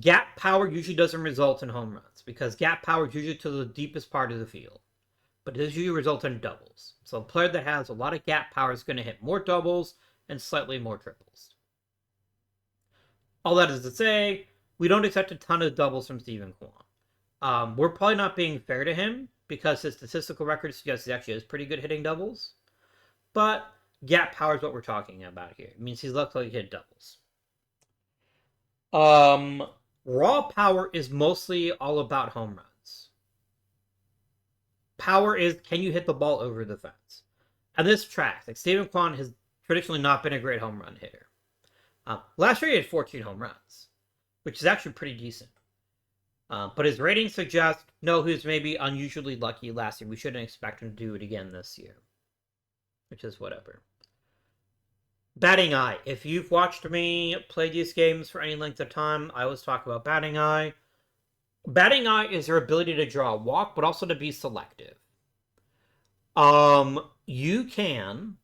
S1: Gap power usually doesn't result in home runs because gap power is usually to the deepest part of the field, but it usually results in doubles. So a player that has a lot of gap power is going to hit more doubles and slightly more triples. All that is to say, we don't expect a ton of doubles from Steven Kwan. We're probably not being fair to him because his statistical record suggests he actually is pretty good hitting doubles. But gap power is what we're talking about here. It means he's likely to hit doubles. Raw power is mostly all about home runs. Power is, can you hit the ball over the fence? And this tracks. Like, Steven Kwan has traditionally not been a great home run hitter. Last year he had 14 home runs, which is actually pretty decent. But his ratings suggest, no, he was maybe unusually lucky last year. We shouldn't expect him to do it again this year. Which is whatever. Batting eye. If you've watched me play these games for any length of time, I always talk about batting eye. Batting eye is your ability to draw a walk, but also to be selective. You can...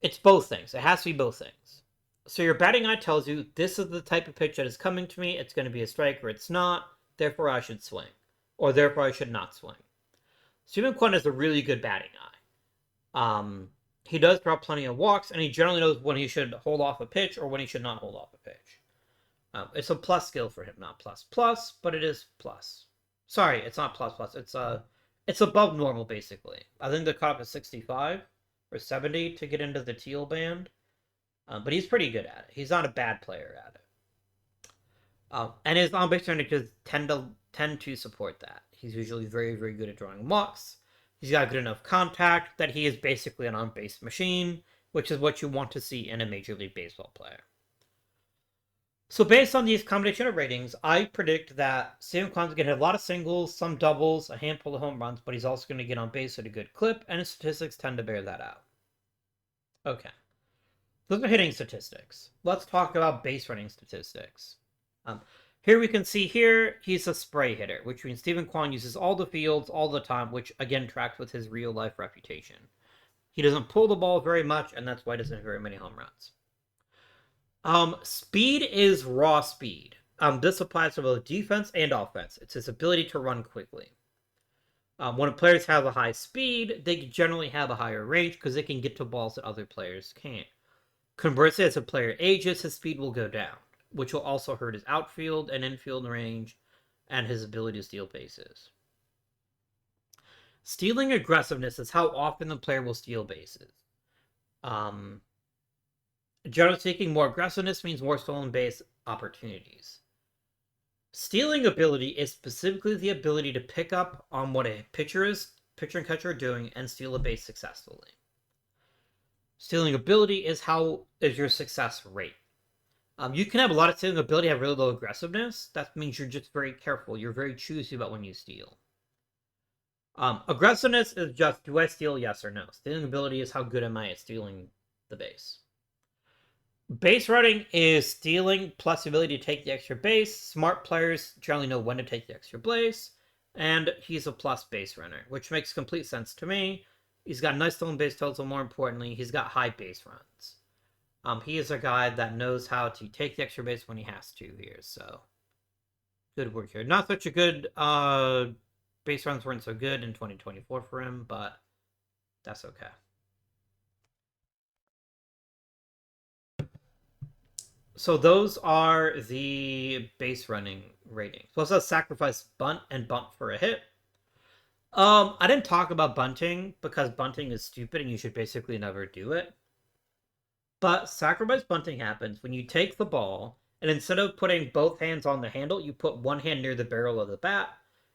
S1: It's both things. It has to be both things. So your batting eye tells you, this is the type of pitch that is coming to me. It's going to be a strike or it's not. Therefore, I should swing. Or therefore, I should not swing. Steven Kwan has a really good batting eye. He does draw plenty of walks, and he generally knows when he should hold off a pitch or when he should not hold off a pitch. It's a plus skill for him, not plus, but it is plus. Sorry, it's not plus. It's above normal, basically. I think the cutoff is 65 or 70 to get into the teal band. But he's pretty good at it. He's not a bad player at it. And his on-base percentages tend to support that. He's usually very, very good at drawing walks. He's got good enough contact that he is basically an on-base machine, which is what you want to see in a Major League Baseball player. So based on these combination of ratings, I predict that Steven Kwan's going to hit a lot of singles, some doubles, a handful of home runs, but he's also going to get on base at a good clip, and his statistics tend to bear that out. Okay. Those are hitting statistics. Let's talk about base running statistics. Here we can see here, he's a spray hitter, which means Steven Kwan uses all the fields all the time, which again tracks with his real-life reputation. He doesn't pull the ball very much, and that's why he doesn't have very many home runs. Speed is raw speed. This applies to both defense and offense. It's his ability to run quickly. When players have a high speed, they generally have a higher range because they can get to balls that other players can't. Conversely, as a player ages, his speed will go down, which will also hurt his outfield and infield range and his ability to steal bases. Stealing aggressiveness is how often the player will steal bases. Generally speaking, more aggressiveness means more stolen base opportunities. Stealing ability is specifically the ability to pick up on what a pitcher and catcher are doing and steal a base successfully. Stealing ability is your success rate. You can have a lot of stealing ability, have really low aggressiveness. That means you're just very careful. You're very choosy about when you steal. Aggressiveness is just, do I steal, yes or no? Stealing ability is how good am I at stealing the base. Base running is stealing plus the ability to take the extra base. Smart players generally know when to take the extra base. And he's a plus base runner, which makes complete sense to me. He's got nice stolen base total, more importantly, he's got high base runs. He is a guy that knows how to take the extra base when he has to here, so good work here. Not such a good, base runs weren't so good in 2024 for him, but that's okay. So those are the base running ratings. We also have sacrifice, bunt, and bunt for a hit. I didn't talk about bunting because bunting is stupid and you should basically never do it. But sacrifice bunting happens when you take the ball and instead of putting both hands on the handle, you put one hand near the barrel of the bat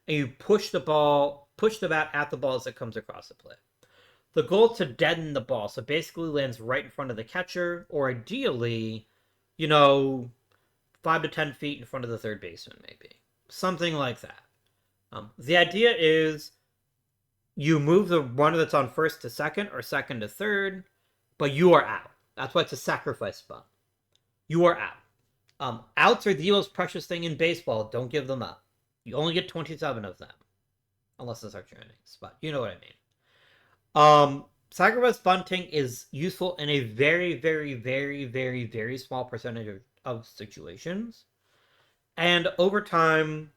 S1: and you push the ball push the bat at the ball as it comes across the plate. The goal is to deaden the ball, so basically lands right in front of the catcher, or ideally, 5 to 10 feet in front of the third baseman, maybe. Something like that. The idea is you move the runner that's on first to second or second to third, but you are out. That's why it's a sacrifice bunt. You are out. Outs are the most precious thing in baseball. Don't give them up. You only get 27 of them. Unless it's extra innings, but you know what I mean. Sacrifice bunting is useful in a very, very, very, very, very small percentage of situations. And over time,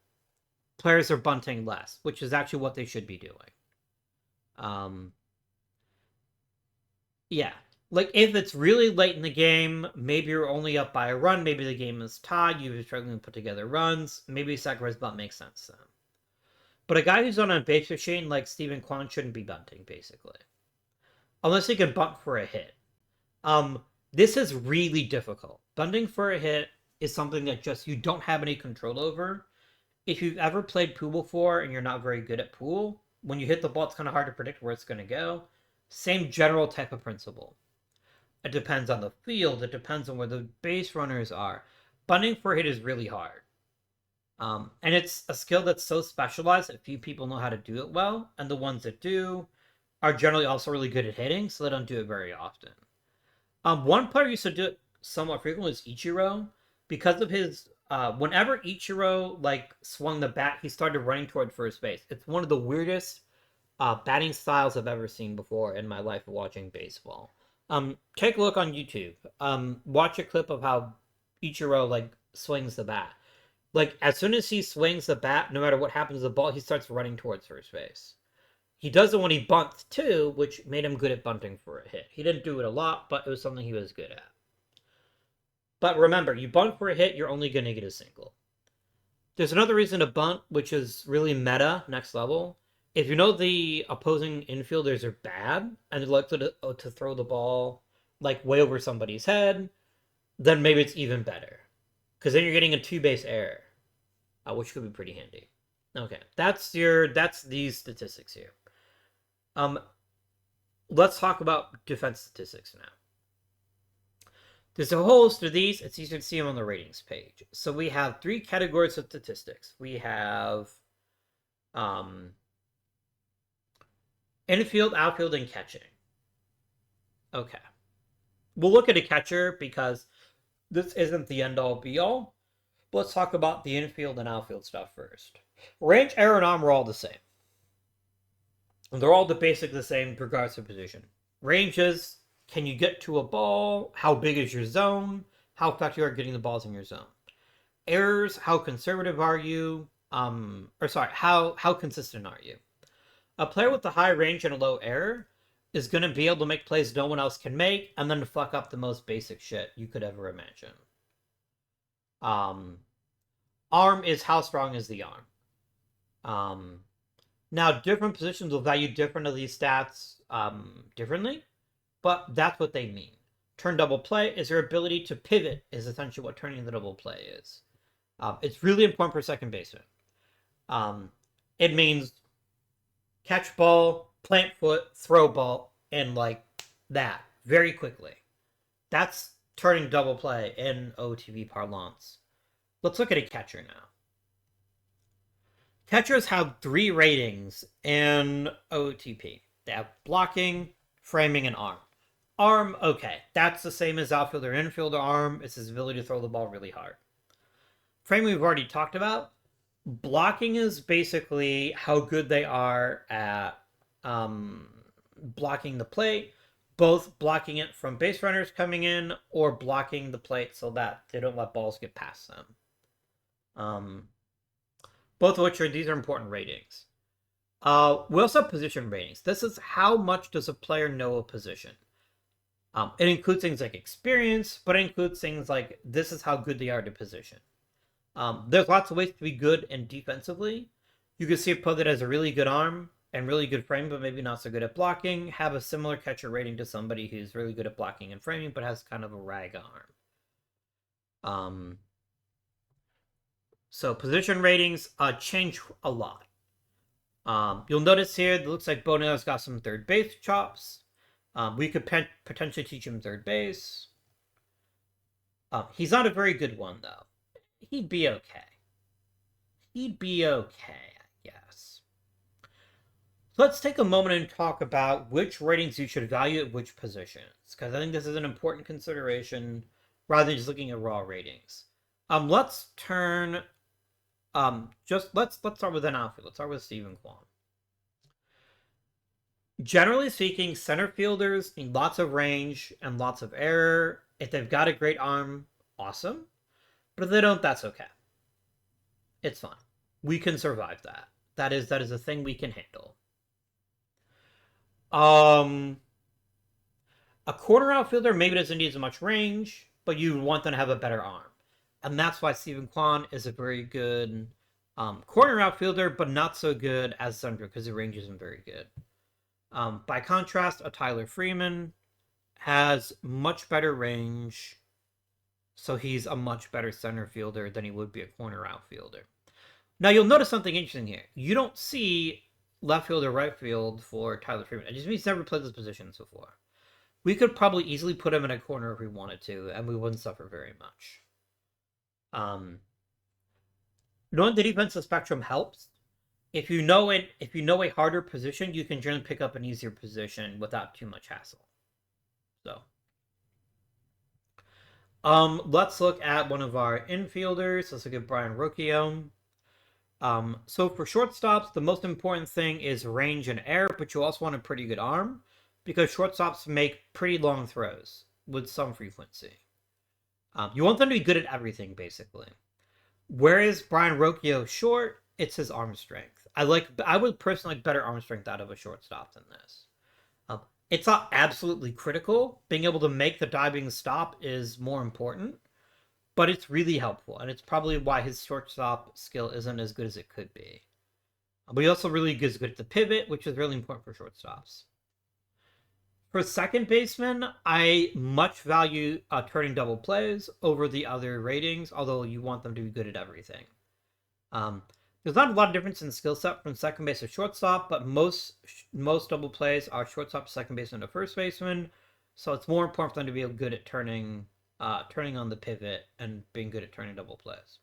S1: players are bunting less, which is actually what they should be doing. Yeah. Like, if it's really late in the game, maybe you're only up by a run, maybe the game is tied, you're struggling to put together runs, maybe sacrifice bunt makes sense then. But a guy who's on a base machine like Steven Kwan shouldn't be bunting, basically. Unless he can bunt for a hit. This is really difficult. Bunting for a hit is something that just you don't have any control over. If you've ever played pool before and you're not very good at pool, when you hit the ball, it's kind of hard to predict where it's going to go. Same general type of principle. It depends on the field. It depends on where the base runners are. Bunting for a hit is really hard. And it's a skill that's so specialized that few people know how to do it well. And the ones that do are generally also really good at hitting, so they don't do it very often. One player used to do it somewhat frequently was Ichiro. Because of his whenever Ichiro swung the bat, he started running toward first base. It's one of the weirdest batting styles I've ever seen before in my life of watching baseball. Take a look on YouTube. Watch a clip of how Ichiro swings the bat. As soon as he swings the bat, no matter what happens to the ball, he starts running towards first base. He does it when he bunts too, which made him good at bunting for a hit. He didn't do it a lot, but it was something he was good at. But remember, you bunt for a hit, you're only going to get a single. There's another reason to bunt, which is really meta, next level. If you know the opposing infielders are bad, and they're likely to throw the ball way over somebody's head, then maybe it's even better. Because then you're getting a two-base error, which could be pretty handy. Okay, that's these statistics here. Let's talk about defense statistics now. There's a whole host of these. It's easy to see them on the ratings page. So we have 3 categories of statistics. We have infield, outfield, and catching. Okay. We'll look at a catcher because this isn't the end-all be-all. But let's talk about the infield and outfield stuff first. Range, error, and arm are all the same. And they're all basically the same regardless of position. Ranges, can you get to a ball? How big is your zone? How effective you are getting the balls in your zone? Errors, how conservative are you? How consistent are you? A player with a high range and a low error is going to be able to make plays no one else can make, and then fuck up the most basic shit you could ever imagine. Arm is how strong is the arm. Now, different positions will value different of these stats differently, but that's what they mean. Turn double play is your ability to pivot is essentially what turning the double play is. It's really important for second baseman. It means catch ball, plant foot, throw ball, and that very quickly. That's turning double play in OOTP parlance. Let's look at a catcher now. Catchers have 3 ratings in OOTP. They have blocking, framing, and arm. Arm, okay. That's the same as outfielder and infielder arm. It's his ability to throw the ball really hard. Framing we've already talked about. Blocking is basically how good they are at blocking the plate, both blocking it from base runners coming in or blocking the plate so that they don't let balls get past them. Both of which these are important ratings. We also have position ratings. This is how much does a player know a position. It includes things like experience, but it includes things like this is how good they are at a position. There's lots of ways to be good and defensively. You can see a player that has a really good arm and really good frame, but maybe not so good at blocking, have a similar catcher rating to somebody who's really good at blocking and framing, but has kind of a rag arm. So position ratings change a lot. You'll notice here, it looks like Bono's got some third base chops. We could potentially teach him third base. He's not a very good one, though. He'd be okay. He'd be okay, I guess. So let's take a moment and talk about which ratings you should value at which positions, because I think this is an important consideration rather than just looking at raw ratings. Let's turn. Let's start with an outfield. Let's start with Stephen Kwan. Generally speaking, center fielders need lots of range and lots of error. If they've got a great arm, awesome. But if they don't, that's okay. It's fine. We can survive that. That is a thing we can handle. A corner outfielder maybe doesn't need as much range, but you want them to have a better arm. And that's why Stephen Kwan is a very good corner outfielder, but not so good as center because the range isn't very good. By contrast, a Tyler Freeman has much better range, so he's a much better center fielder than he would be a corner outfielder. Now, you'll notice something interesting here. You don't see left field or right field for Tyler Freeman. It just means he's never played those positions before. We could probably easily put him in a corner if we wanted to, and we wouldn't suffer very much. Knowing the defensive spectrum helps. If you know a harder position, you can generally pick up an easier position without too much hassle. So, let's look at one of our infielders. Let's look at Brian Rocchio. So for shortstops, the most important thing is range and air, but you also want a pretty good arm because shortstops make pretty long throws with some frequency. You want them to be good at everything, basically. Whereas Brian Rocchio short, it's his arm strength. I would personally like better arm strength out of a shortstop than this. It's not absolutely critical. Being able to make the diving stop is more important, but it's really helpful, and it's probably why his shortstop skill isn't as good as it could be. But he also really is good at the pivot, which is really important for shortstops. For second baseman, I much value turning double plays over the other ratings, although you want them to be good at everything. There's not a lot of difference in skill set from second base to shortstop, but most double plays are shortstop to second baseman to first baseman, so it's more important for them to be good at turning on the pivot and being good at turning double plays.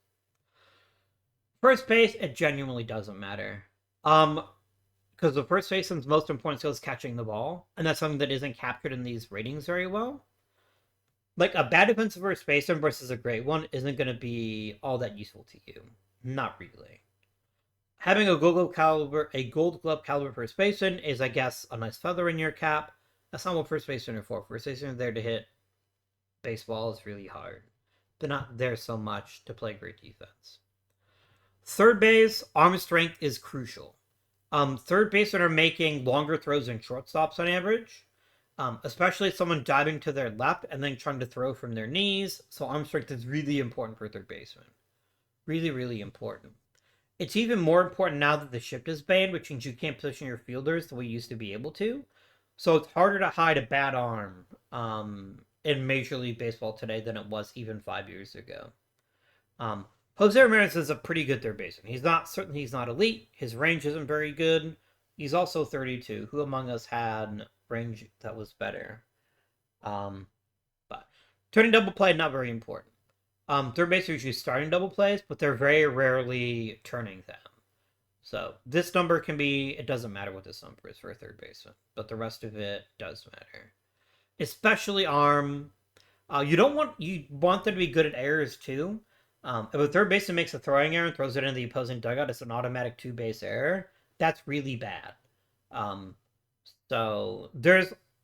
S1: First base, it genuinely doesn't matter. Because the first baseman's most important skill is catching the ball, and that's something that isn't captured in these ratings very well. Like, a bad defensive first baseman versus a great one isn't going to be all that useful to you. Not really. Having a gold glove caliber first baseman is, I guess, a nice feather in your cap. That's not what first basemen are for. First basemen are there to hit baseball. Is really hard. They're not there so much to play great defense. Third base, arm strength is crucial. Third basemen are making longer throws than shortstops on average, especially someone diving to their left and then trying to throw from their knees. So arm strength is really important for third baseman. Really, really important. It's even more important now that the shift is banned, which means you can't position your fielders the way you used to be able to. So it's harder to hide a bad arm in Major League Baseball today than it was even 5 years ago. Jose Ramirez is a pretty good third baseman. He's not elite. His range isn't very good. He's also 32. Who among us had range that was better? But turning double play, not very important. Third base are usually starting double plays, but they're very rarely turning them. So this number can be, it doesn't matter what this number is for a third baseman, but the rest of it does matter. Especially arm. You want them to be good at errors too. If a third baseman makes a throwing error and throws it into the opposing dugout, it's an automatic 2-base error. That's really bad. So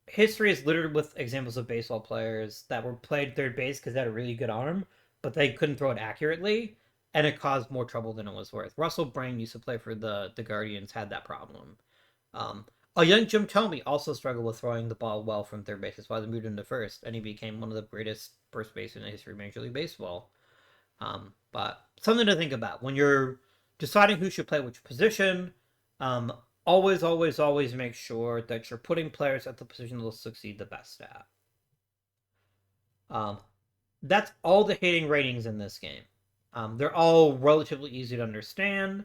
S1: history is littered with examples of baseball players that were played third base because they had a really good arm, but they couldn't throw it accurately, and it caused more trouble than it was worth. Russell Brand used to play for the Guardians, had that problem. A young Jim Thome also struggled with throwing the ball well from third base. That's why they moved him to first, and he became one of the greatest first basemen in the history of Major League Baseball. But something to think about when you're deciding who should play which position. Always, always, always make sure that you're putting players at the position they'll succeed the best at. That's all the hitting ratings in this game. They're all relatively easy to understand.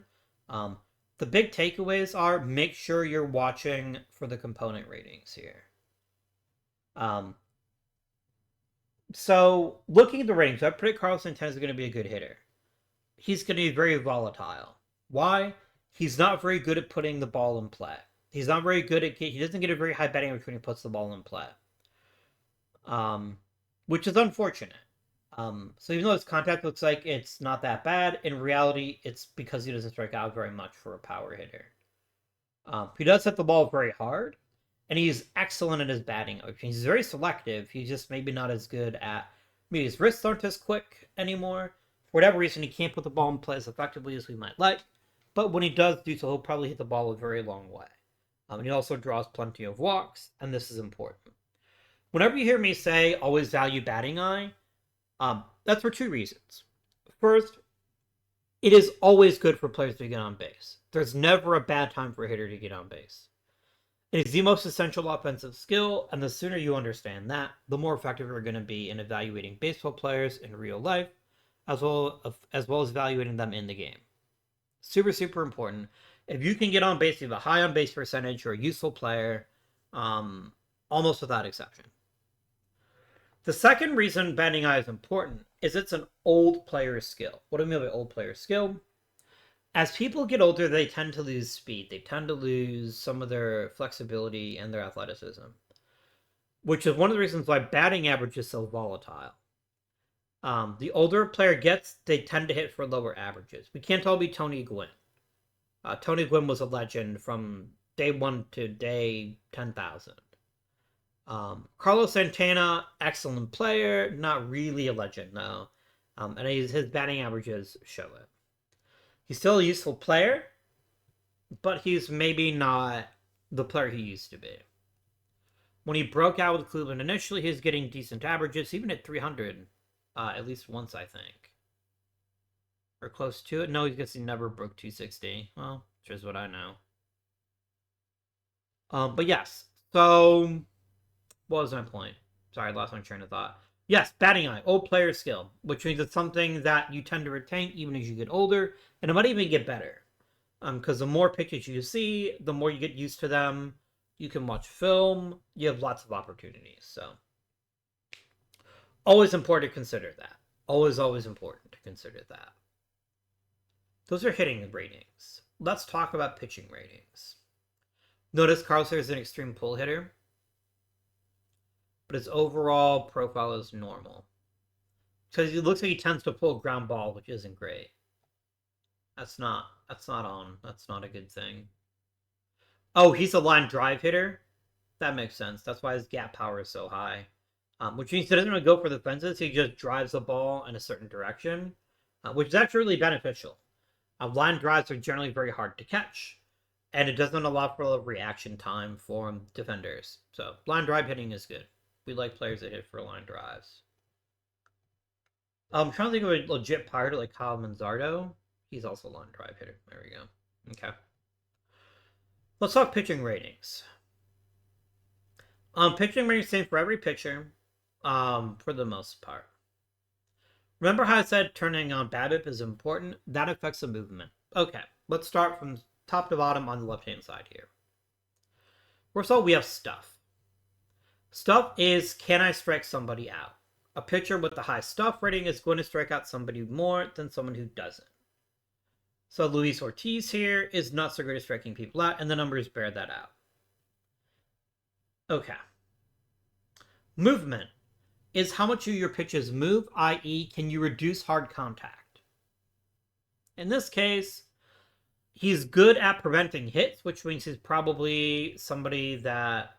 S1: The the big takeaways are make sure you're watching for the component ratings here. So looking at the ratings, I predict Carlos Santana is going to be a good hitter. He's going to be very volatile. Why? He's not very good at putting the ball in play. He's not very good at he doesn't get a very high batting average when he puts the ball in play. Which is unfortunate. So even though his contact looks like it's not that bad, in reality, it's because he doesn't strike out very much for a power hitter. He does hit the ball very hard, and he's excellent at his batting. He's very selective. He's just maybe not as good at. Maybe his wrists aren't as quick anymore. For whatever reason, he can't put the ball in play as effectively as we might like. But when he does do so, he'll probably hit the ball a very long way. And he also draws plenty of walks, and this is important. Whenever you hear me say always value batting eye, that's for two reasons. First, it is always good for players to get on base. There's never a bad time for a hitter to get on base. It is the most essential offensive skill, and the sooner you understand that, the more effective you're going to be in evaluating baseball players in real life, as well as evaluating them in the game. Super, super important. If you can get on base, you have a high on base percentage, you're a useful player, almost without exception. The second reason batting eye is important is it's an old player's skill. What do I mean by old player's skill? As people get older, they tend to lose speed. They tend to lose some of their flexibility and their athleticism, which is one of the reasons why batting average is so volatile. The older a player gets, they tend to hit for lower averages. We can't all be Tony Gwynn. Tony Gwynn was a legend from day 1 to day 10,000. Carlos Santana, excellent player, not really a legend, no. And his batting averages show it. He's still a useful player, but he's maybe not the player he used to be. When he broke out with Cleveland initially, he was getting decent averages, even at 300, at least once, I think. Or close to it. No, he never broke 260. Well, here's what I know. But yes, so what was my point? Sorry, I lost my train of thought. Yes, batting eye, old player skill, which means it's something that you tend to retain even as you get older, and it might even get better. Because the more pitches you see, the more you get used to them. You can watch film. You have lots of opportunities. So, always important to consider that. Always, always important to consider that. Those are hitting ratings. Let's talk about pitching ratings. Notice Carlos is an extreme pull hitter, but his overall profile is normal. Because it looks like he tends to pull ground ball, which isn't great. That's not on. That's not a good thing. Oh, he's a line drive hitter? That makes sense. That's why his gap power is so high. Which means he doesn't really go for the fences. He just drives the ball in a certain direction, which is actually really beneficial. Line drives are generally very hard to catch, and it doesn't allow for a reaction time for defenders. So line drive hitting is good. We like players that hit for line drives. I'm trying to think of a legit pirate like Kyle Manzardo. He's also a line drive hitter. There we go. Okay. Let's talk pitching ratings. Pitching ratings same for every pitcher, for the most part. Remember how I said turning on BABIP is important? That affects the movement. Okay, let's start from top to bottom on the left-hand side here. First of all, we have stuff. Stuff is, can I strike somebody out? A pitcher with the high stuff rating is going to strike out somebody more than someone who doesn't. So Luis Ortiz here is not so great at striking people out, and the numbers bear that out. Okay. Movement is how much of your pitches move, i.e., can you reduce hard contact? In this case, he's good at preventing hits, which means he's probably somebody that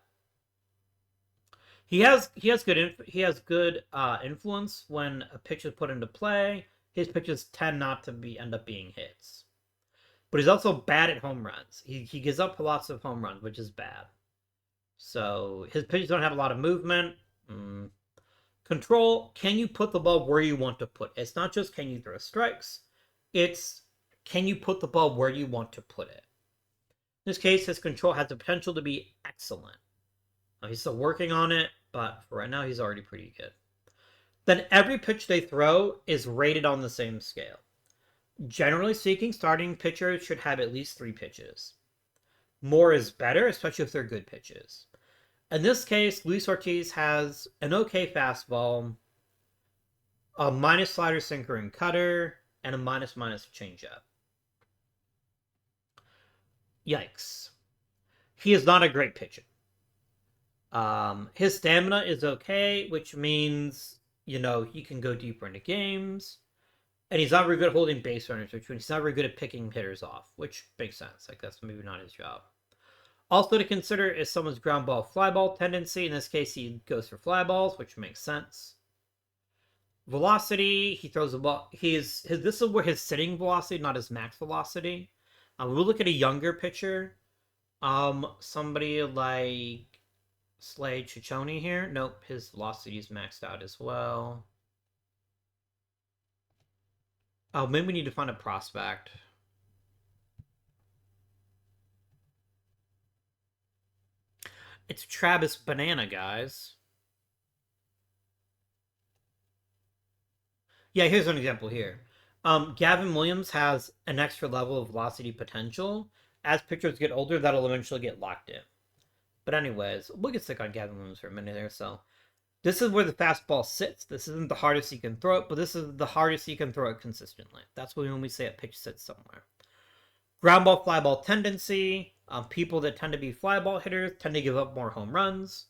S1: he has good influence when a pitch is put into play. His pitches tend not to end up being hits, but he's also bad at home runs. He gives up lots of home runs, which is bad. So his pitches don't have a lot of movement. Control, can you put the ball where you want to put it? It's not just can you throw strikes. It's can you put the ball where you want to put it. In this case, his control has the potential to be excellent. He's still working on it, but for right now, he's already pretty good. Then every pitch they throw is rated on the same scale. Generally speaking, starting pitchers should have at least 3 pitches. More is better, especially if they're good pitches. In this case, Luis Ortiz has an okay fastball, a minus slider, sinker, and cutter, and a minus changeup. Yikes. He is not a great pitcher. His stamina is okay, which means, he can go deeper into games. And he's not very good at holding base runners, which means he's not very good at picking hitters off, which makes sense. Like, that's maybe not his job. Also to consider is someone's ground ball fly ball tendency. In this case, he goes for fly balls, which makes sense. Velocity, he throws a ball. This is where his sitting velocity, not his max velocity. We'll look at a younger pitcher. Somebody like Slade Ciccone here. Nope, his velocity is maxed out as well. Oh, maybe we need to find a prospect. It's Travis Banana, guys. Yeah, here's an example here. Gavin Williams has an extra level of velocity potential. As pitchers get older, that'll eventually get locked in. But anyways, we'll get sick on Gavin Williams for a minute or so. This is where the fastball sits. This isn't the hardest you can throw it, but this is the hardest you can throw it consistently. That's when we say a pitch sits somewhere. Ground ball, fly ball tendency. People that tend to be fly ball hitters tend to give up more home runs.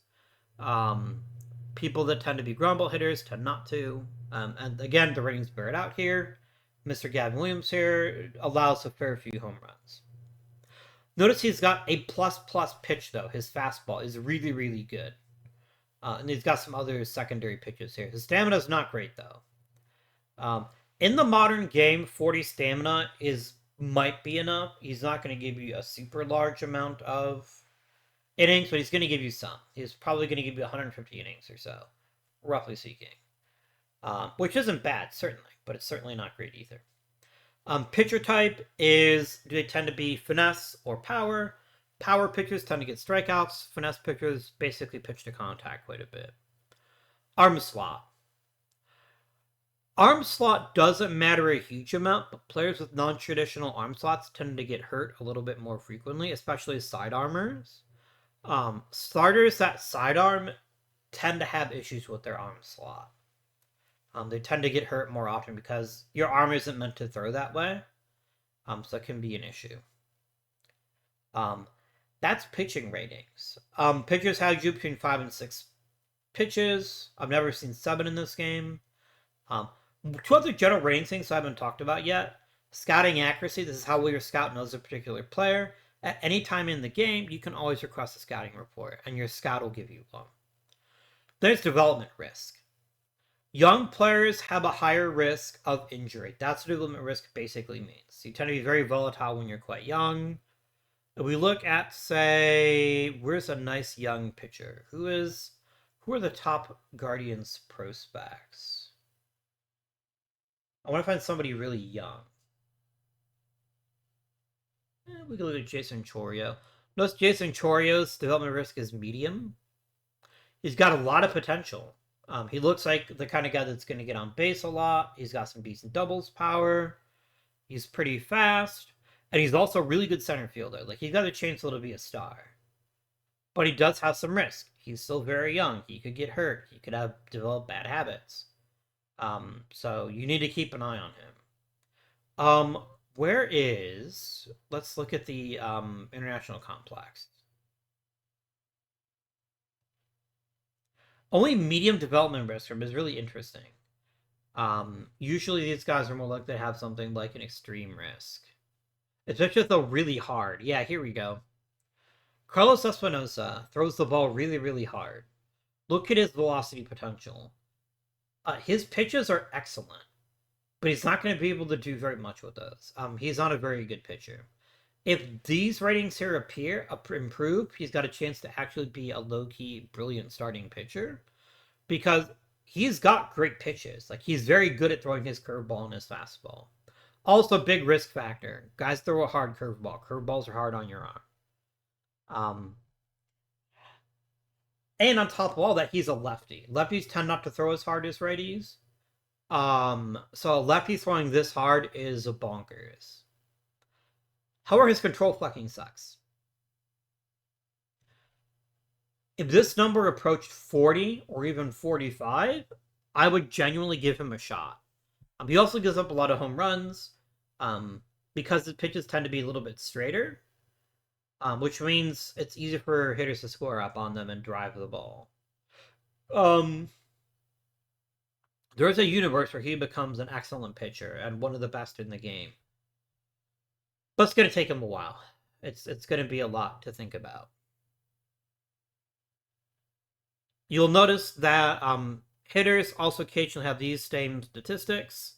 S1: People that tend to be ground ball hitters tend not to. And again, the ratings bear it out here. Mr. Gavin Williams here allows a fair few home runs. Notice he's got a plus pitch, though. His fastball is really, really good. And he's got some other secondary pitches here. His stamina is not great, though. In the modern game, 40 stamina might be enough. He's not going to give you a super large amount of innings, but he's going to give you some. He's probably going to give you 150 innings or so, roughly speaking. Which isn't bad, certainly, but it's certainly not great either. Pitcher type is, do they tend to be finesse or power? Power pitchers tend to get strikeouts. Finesse pitchers basically pitch to contact quite a bit. Arm slot. Arm slot doesn't matter a huge amount, but players with non-traditional arm slots tend to get hurt a little bit more frequently, especially sidearmers. Starters that sidearm tend to have issues with their arm slot. They tend to get hurt more often because your arm isn't meant to throw that way. So it can be an issue. That's pitching ratings. Pitchers have you between 5 and 6 pitches. I've never seen 7 in this game. 2 other general rating things I haven't talked about yet. Scouting accuracy. This is how well your scout knows a particular player. At any time in the game, you can always request a scouting report, and your scout will give you one. There's development risk. Young players have a higher risk of injury. That's what development risk basically means. You tend to be very volatile when you're quite young. If we look at, say, where's a nice young pitcher? Who are the top Guardians prospects? I want to find somebody really young. We can look at Jason Chorio. Notice Jason Chorio's development risk is medium. He's got a lot of potential. He looks like the kind of guy that's going to get on base a lot. He's got some decent doubles power. He's pretty fast. And he's also a really good center fielder. Like, he's got a chance to be a star. But he does have some risk. He's still very young. He could get hurt. He could develop bad habits. So you need to keep an eye on him. Let's look at the international complex. Only medium development risk from is really interesting. Usually these guys are more likely to have something like an extreme risk. Especially if they're really hard. Yeah, here we go. Carlos Espinosa throws the ball really, really hard. Look at his velocity potential. His pitches are excellent, but he's not going to be able to do very much with those. He's not a very good pitcher. If these ratings here improve, he's got a chance to actually be a low-key, brilliant starting pitcher because he's got great pitches. Like, he's very good at throwing his curveball and his fastball. Also, big risk factor. Guys throw a hard curveball. Curveballs are hard on your arm. And on top of all that, he's a lefty. Lefties tend not to throw as hard as righties. So a lefty throwing this hard is bonkers. However, his control fucking sucks. If this number approached 40 or even 45, I would genuinely give him a shot. He also gives up a lot of home runs because his pitches tend to be a little bit straighter, which means it's easier for hitters to score up on them and drive the ball. There is a universe where he becomes an excellent pitcher and one of the best in the game. But it's going to take him a while. It's going to be a lot to think about. You'll notice that hitters also occasionally have these same statistics.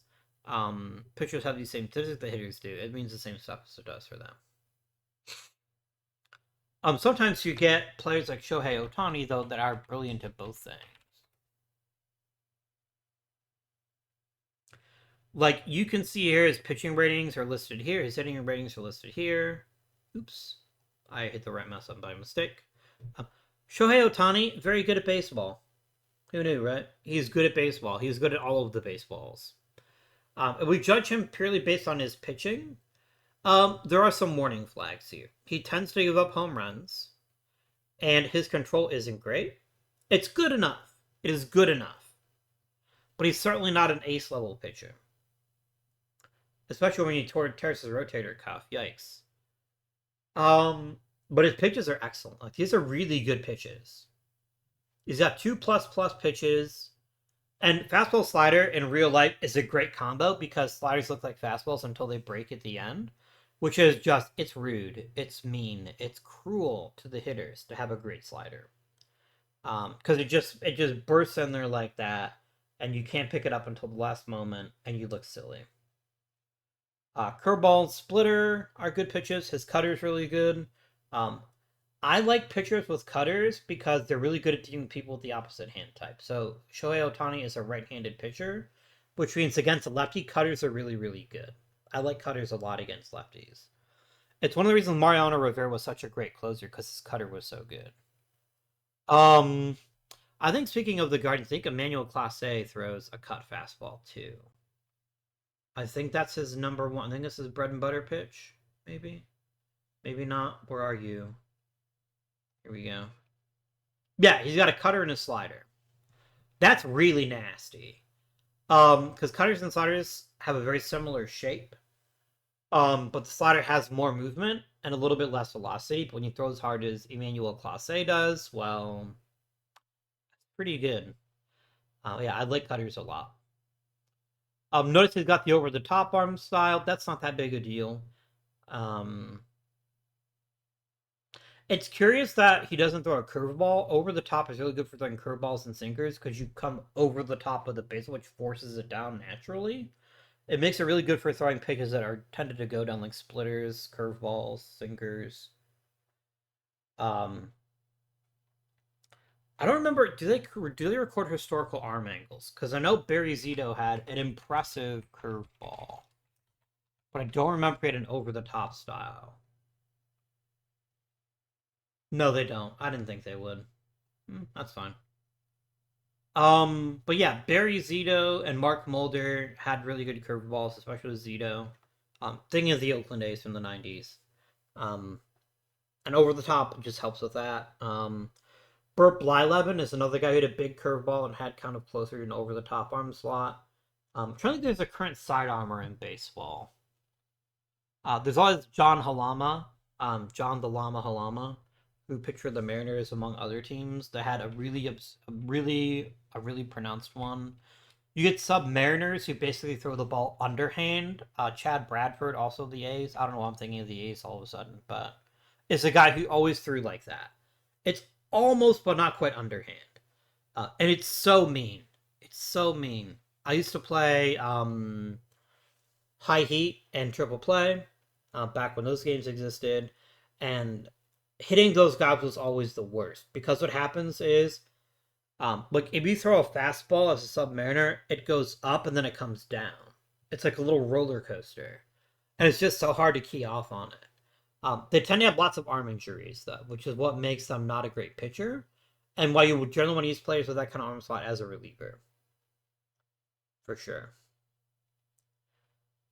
S1: Pitchers have these same statistics that hitters do. It means the same stuff as it does for them. Sometimes you get players like Shohei Ohtani, though, that are brilliant at both things. Like, you can see here his pitching ratings are listed here. His hitting ratings are listed here. Oops. I hit the right mouse button by mistake. Shohei Ohtani, very good at baseball. Who knew, right? He's good at baseball. He's good at all of the baseballs. If we judge him purely based on his pitching, there are some warning flags here. He tends to give up home runs, and his control isn't great. It's good enough. It is good enough. But he's certainly not an ace-level pitcher. Especially when he tears his rotator cuff. Yikes. But his pitches are excellent. Like, these are really good pitches. He's got 2++ pitches. And fastball slider in real life is a great combo because sliders look like fastballs until they break at the end. Which is just, it's rude, it's mean, it's cruel to the hitters to have a great slider. Because it just bursts in there like that, and you can't pick it up until the last moment, and you look silly. Curveball and splitter are good pitches. His cutter's really good. I like pitchers with cutters because they're really good at dealing with people with the opposite hand type. So Shohei Ohtani is a right-handed pitcher, which means against a lefty, cutters are really, really good. I like cutters a lot against lefties. It's one of the reasons Mariano Rivera was such a great closer because his cutter was so good. I think speaking of the Guardians, I think Emmanuel Clase throws a cut fastball too. I think that's his number one. I think this is bread and butter pitch. Maybe. Maybe not. Where are you? Here we go. Yeah, he's got a cutter and a slider. That's really nasty. Because cutters and sliders have a very similar shape. But the slider has more movement and a little bit less velocity. But when you throw as hard as Emmanuel Clase does, well, it's pretty good. Yeah, I like cutters a lot. Notice he's got the over-the-top arm style. That's not that big a deal. It's curious that he doesn't throw a curveball. Over the top is really good for throwing curveballs and sinkers because you come over the top of the baseball, which forces it down naturally. It makes it really good for throwing pitches that are tended to go down like splitters, curveballs, sinkers. I don't remember. Do they record historical arm angles? Because I know Barry Zito had an impressive curveball, but I don't remember he had an over the top style. No, they don't. I didn't think they would. That's fine. But yeah, Barry Zito and Mark Mulder had really good curveballs, especially with Zito. Thinking of the Oakland A's from the '90s. And over the top just helps with that. Burt Blyleven is another guy who had a big curveball and had kind of closer to an over the top arm slot. I'm trying to think there's a current side armor in baseball. There's always John Halama, John the Llama Halama, who pitched for the Mariners among other teams that had a really pronounced one. You get Submariners who basically throw the ball underhand. Chad Bradford, also the A's. I don't know why I'm thinking of the A's all of a sudden, but it's a guy who always threw like that. It's almost but not quite underhand. And it's so mean. It's so mean. I used to play High Heat and Triple Play back when those games existed, and hitting those guys was always the worst because what happens is, like if you throw a fastball as a Submariner, it goes up and then it comes down. It's like a little roller coaster, and it's just so hard to key off on it. They tend to have lots of arm injuries though, which is what makes them not a great pitcher, and why you would generally want to use players with that kind of arm slot as a reliever. for sure.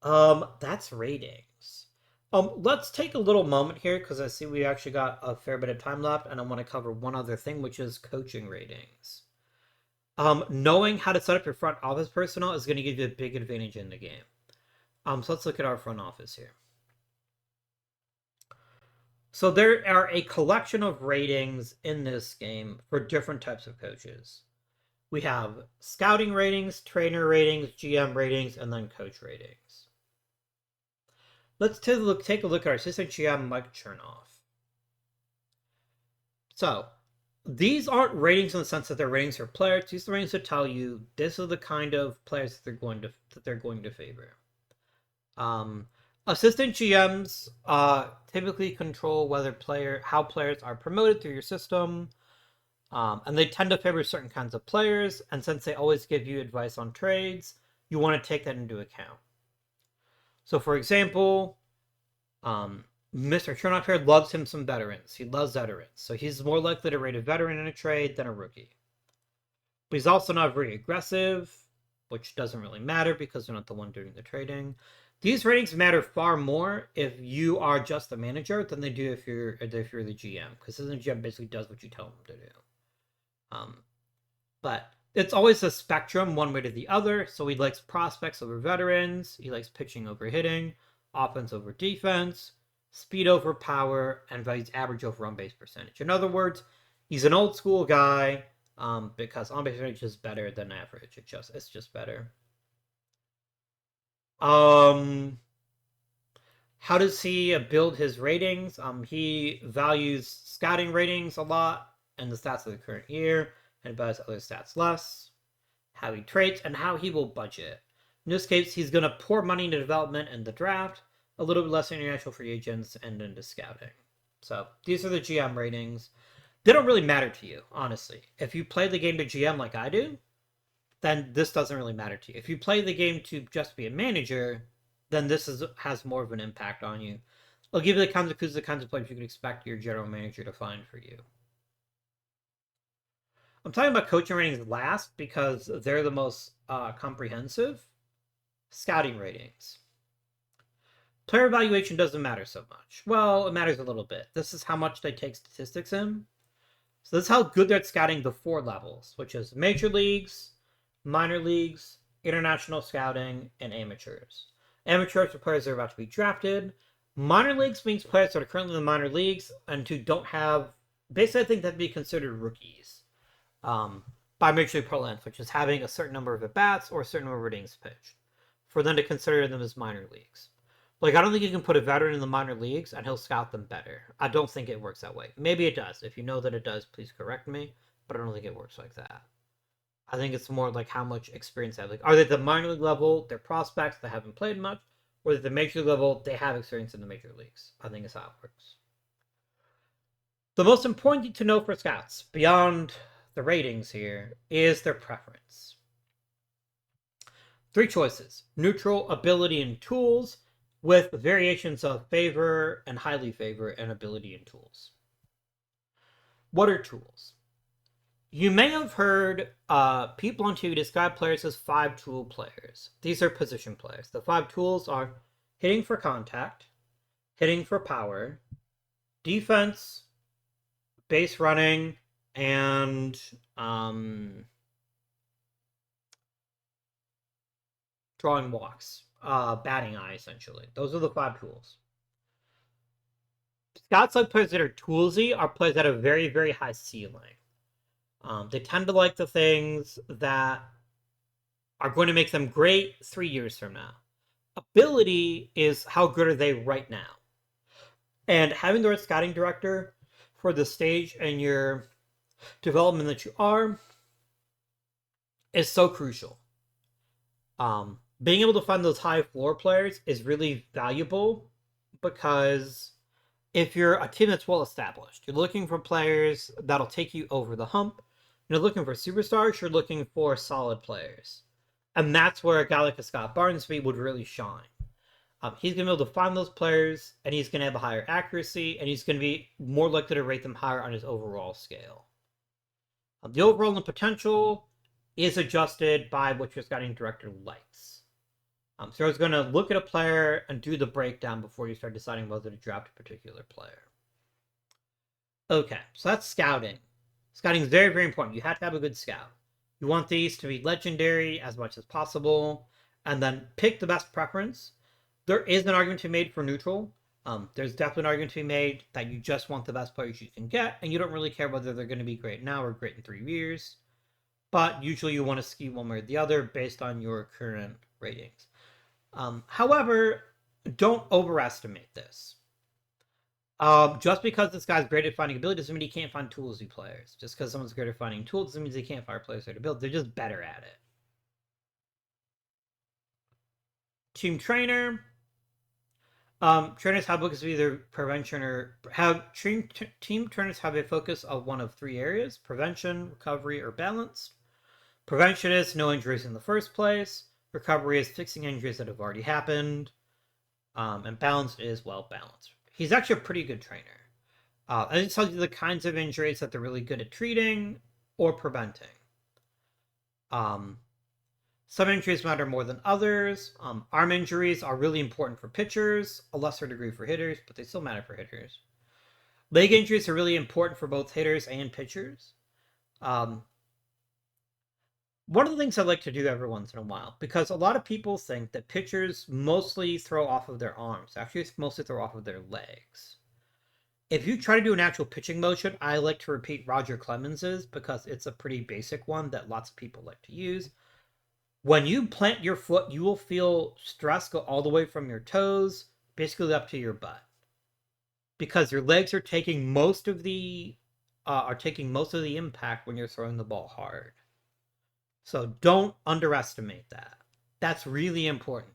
S1: That's ratings. Let's take a little moment here because I see we actually got a fair bit of time left, and I want to cover one other thing, which is coaching ratings. Knowing how to set up your front office personnel is going to give you a big advantage in the game. So let's look at our front office here. So there are a collection of ratings in this game for different types of coaches. We have scouting ratings, trainer ratings, GM ratings, and then coach ratings. Let's take a look at our assistant GM, Mike Chernoff. So these aren't ratings in the sense that they're ratings for players. These are ratings to tell you this is the kind of players that they're going to favor. Assistant GMs typically control how players are promoted through your system, and they tend to favor certain kinds of players. And since they always give you advice on trades, you want to take that into account. So, for example, Mr. Chernoff here loves him some veterans. He loves veterans, so he's more likely to rate a veteran in a trade than a rookie. But he's also not very aggressive, which doesn't really matter because they're not the one doing the trading. These ratings matter far more if you are just the manager than they do if you're the GM, because the GM basically does what you tell him to do. But it's always a spectrum, one way to the other. So he likes prospects over veterans. He likes pitching over hitting, offense over defense, speed over power, and values average over on-base percentage. In other words, he's an old school guy because on-base percentage is better than average. It's just better. How does he build his ratings? He values scouting ratings a lot and the stats of the current year, and values other stats less. How he trades and how he will budget. In this case, he's going to pour money into development and the draft, a little bit less international free agents, and into scouting. So these are the GM ratings. They don't really matter to you, honestly. If you play the game to GM like I do, then this doesn't really matter to you. If you play the game to just be a manager, then this has more of an impact on you. I'll give you the kinds of players you can expect your general manager to find for you. I'm talking about coaching ratings last because they're the most comprehensive. Scouting ratings. Player evaluation doesn't matter so much. Well, it matters a little bit. This is how much they take statistics in. So this is how good they're at scouting the 4 levels, which is major leagues, minor leagues, international scouting, and amateurs. Amateurs are players that are about to be drafted. Minor leagues means players that are currently in the minor leagues and who don't have, basically I think that'd be considered rookies by Major League Parlance, which is having a certain number of at-bats or a certain number of innings pitched, for them to consider them as minor leagues. Like, I don't think you can put a veteran in the minor leagues and he'll scout them better. I don't think it works that way. Maybe it does. If you know that it does, please correct me, but I don't think it works like that. I think it's more like how much experience they have. Like, are they at the minor league level, they're prospects that haven't played much, or at the major league level, they have experience in the major leagues. I think is how it works. The most important thing to know for scouts, beyond the ratings here, is their preference. 3 choices: neutral, ability, and tools, with variations of favor and highly favor and ability and tools. What are tools? You may have heard people on TV describe players as 5 tool players. These are position players. The 5 tools are hitting for contact, hitting for power, defense, base running, and drawing walks, batting eye, essentially. Those are the 5 tools. Scouts like players that are toolsy are players that have a very, very high ceiling. They tend to like the things that are going to make them great 3 years from now. Ability is how good are they right now. And having the right scouting director for the stage and your development that you are is so crucial. Being able to find those high floor players is really valuable because if you're a team that's well established, you're looking for players that'll take you over the hump. You're looking for superstars, you're looking for solid players. And that's where a guy like a Scott Barnsby would really shine. He's going to be able to find those players, and he's going to have a higher accuracy, and he's going to be more likely to rate them higher on his overall scale. The overall and potential is adjusted by what your scouting director likes. So I was going to look at a player and do the breakdown before you start deciding whether to draft a particular player. Okay, so that's scouting. Scouting is very, very important. You have to have a good scout. You want these to be legendary as much as possible, and then pick the best preference. There is an argument to be made for neutral. There's definitely an argument to be made that you just want the best players you can get, and you don't really care whether they're going to be great now or great in 3 years. But usually you want to skew one way or the other based on your current ratings. However, don't overestimate this. Just because this guy's great at finding ability doesn't mean he can't find toolsy players. Just because someone's great at finding tools doesn't mean they can't find players to build. They're just better at it. Team trainer. Trainers have focus of either prevention or team trainers have a focus of one of 3 areas: prevention, recovery, or balance. Prevention is no injuries in the first place. Recovery is fixing injuries that have already happened. And balance is well balanced. He's actually a pretty good trainer. And it tells you the kinds of injuries that they're really good at treating or preventing. Some injuries matter more than others. Arm injuries are really important for pitchers, a lesser degree for hitters, but they still matter for hitters. Leg injuries are really important for both hitters and pitchers. One of the things I like to do every once in a while, because a lot of people think that pitchers mostly throw off of their arms. Actually, it's mostly throw off of their legs. If you try to do an actual pitching motion, I like to repeat Roger Clemens's because it's a pretty basic one that lots of people like to use. When you plant your foot, you will feel stress go all the way from your toes, basically up to your butt, because your legs are taking most of the impact when you're throwing the ball hard. So don't underestimate that. That's really important.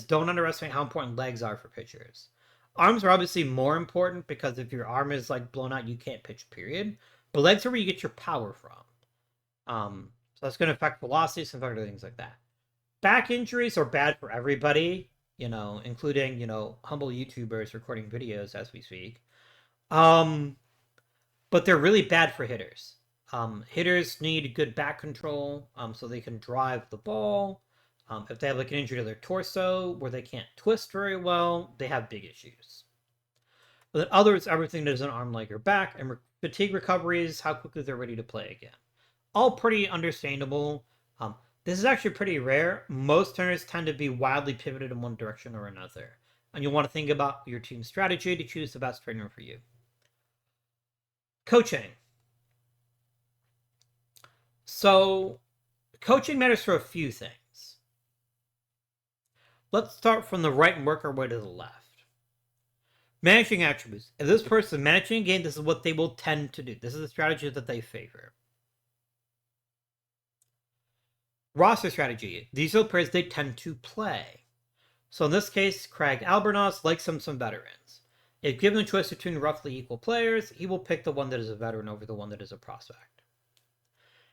S1: Don't underestimate how important legs are for pitchers. Arms are obviously more important because if your arm is like blown out, you can't pitch, period. But legs are where you get your power from. So that's going to affect velocity and other things like that. Back injuries are bad for everybody, including, humble YouTubers recording videos as we speak. But they're really bad for hitters. Hitters need good back control so they can drive the ball. If they have like an injury to their torso where they can't twist very well, they have big issues. But then others, everything that is an arm, leg, or back, and fatigue recovery is how quickly they're ready to play again. All pretty understandable. This is actually pretty rare. Most turners tend to be wildly pivoted in one direction or another. And you'll want to think about your team strategy to choose the best trainer for you. Coaching. So, coaching matters for a few things. Let's start from the right and work our way to the left. Managing attributes. If this person is managing a game, this is what they will tend to do. This is the strategy that they favor. Roster strategy. These are the players they tend to play. So in this case, Craig Albornoz likes some veterans. If given the choice between roughly equal players, he will pick the one that is a veteran over the one that is a prospect.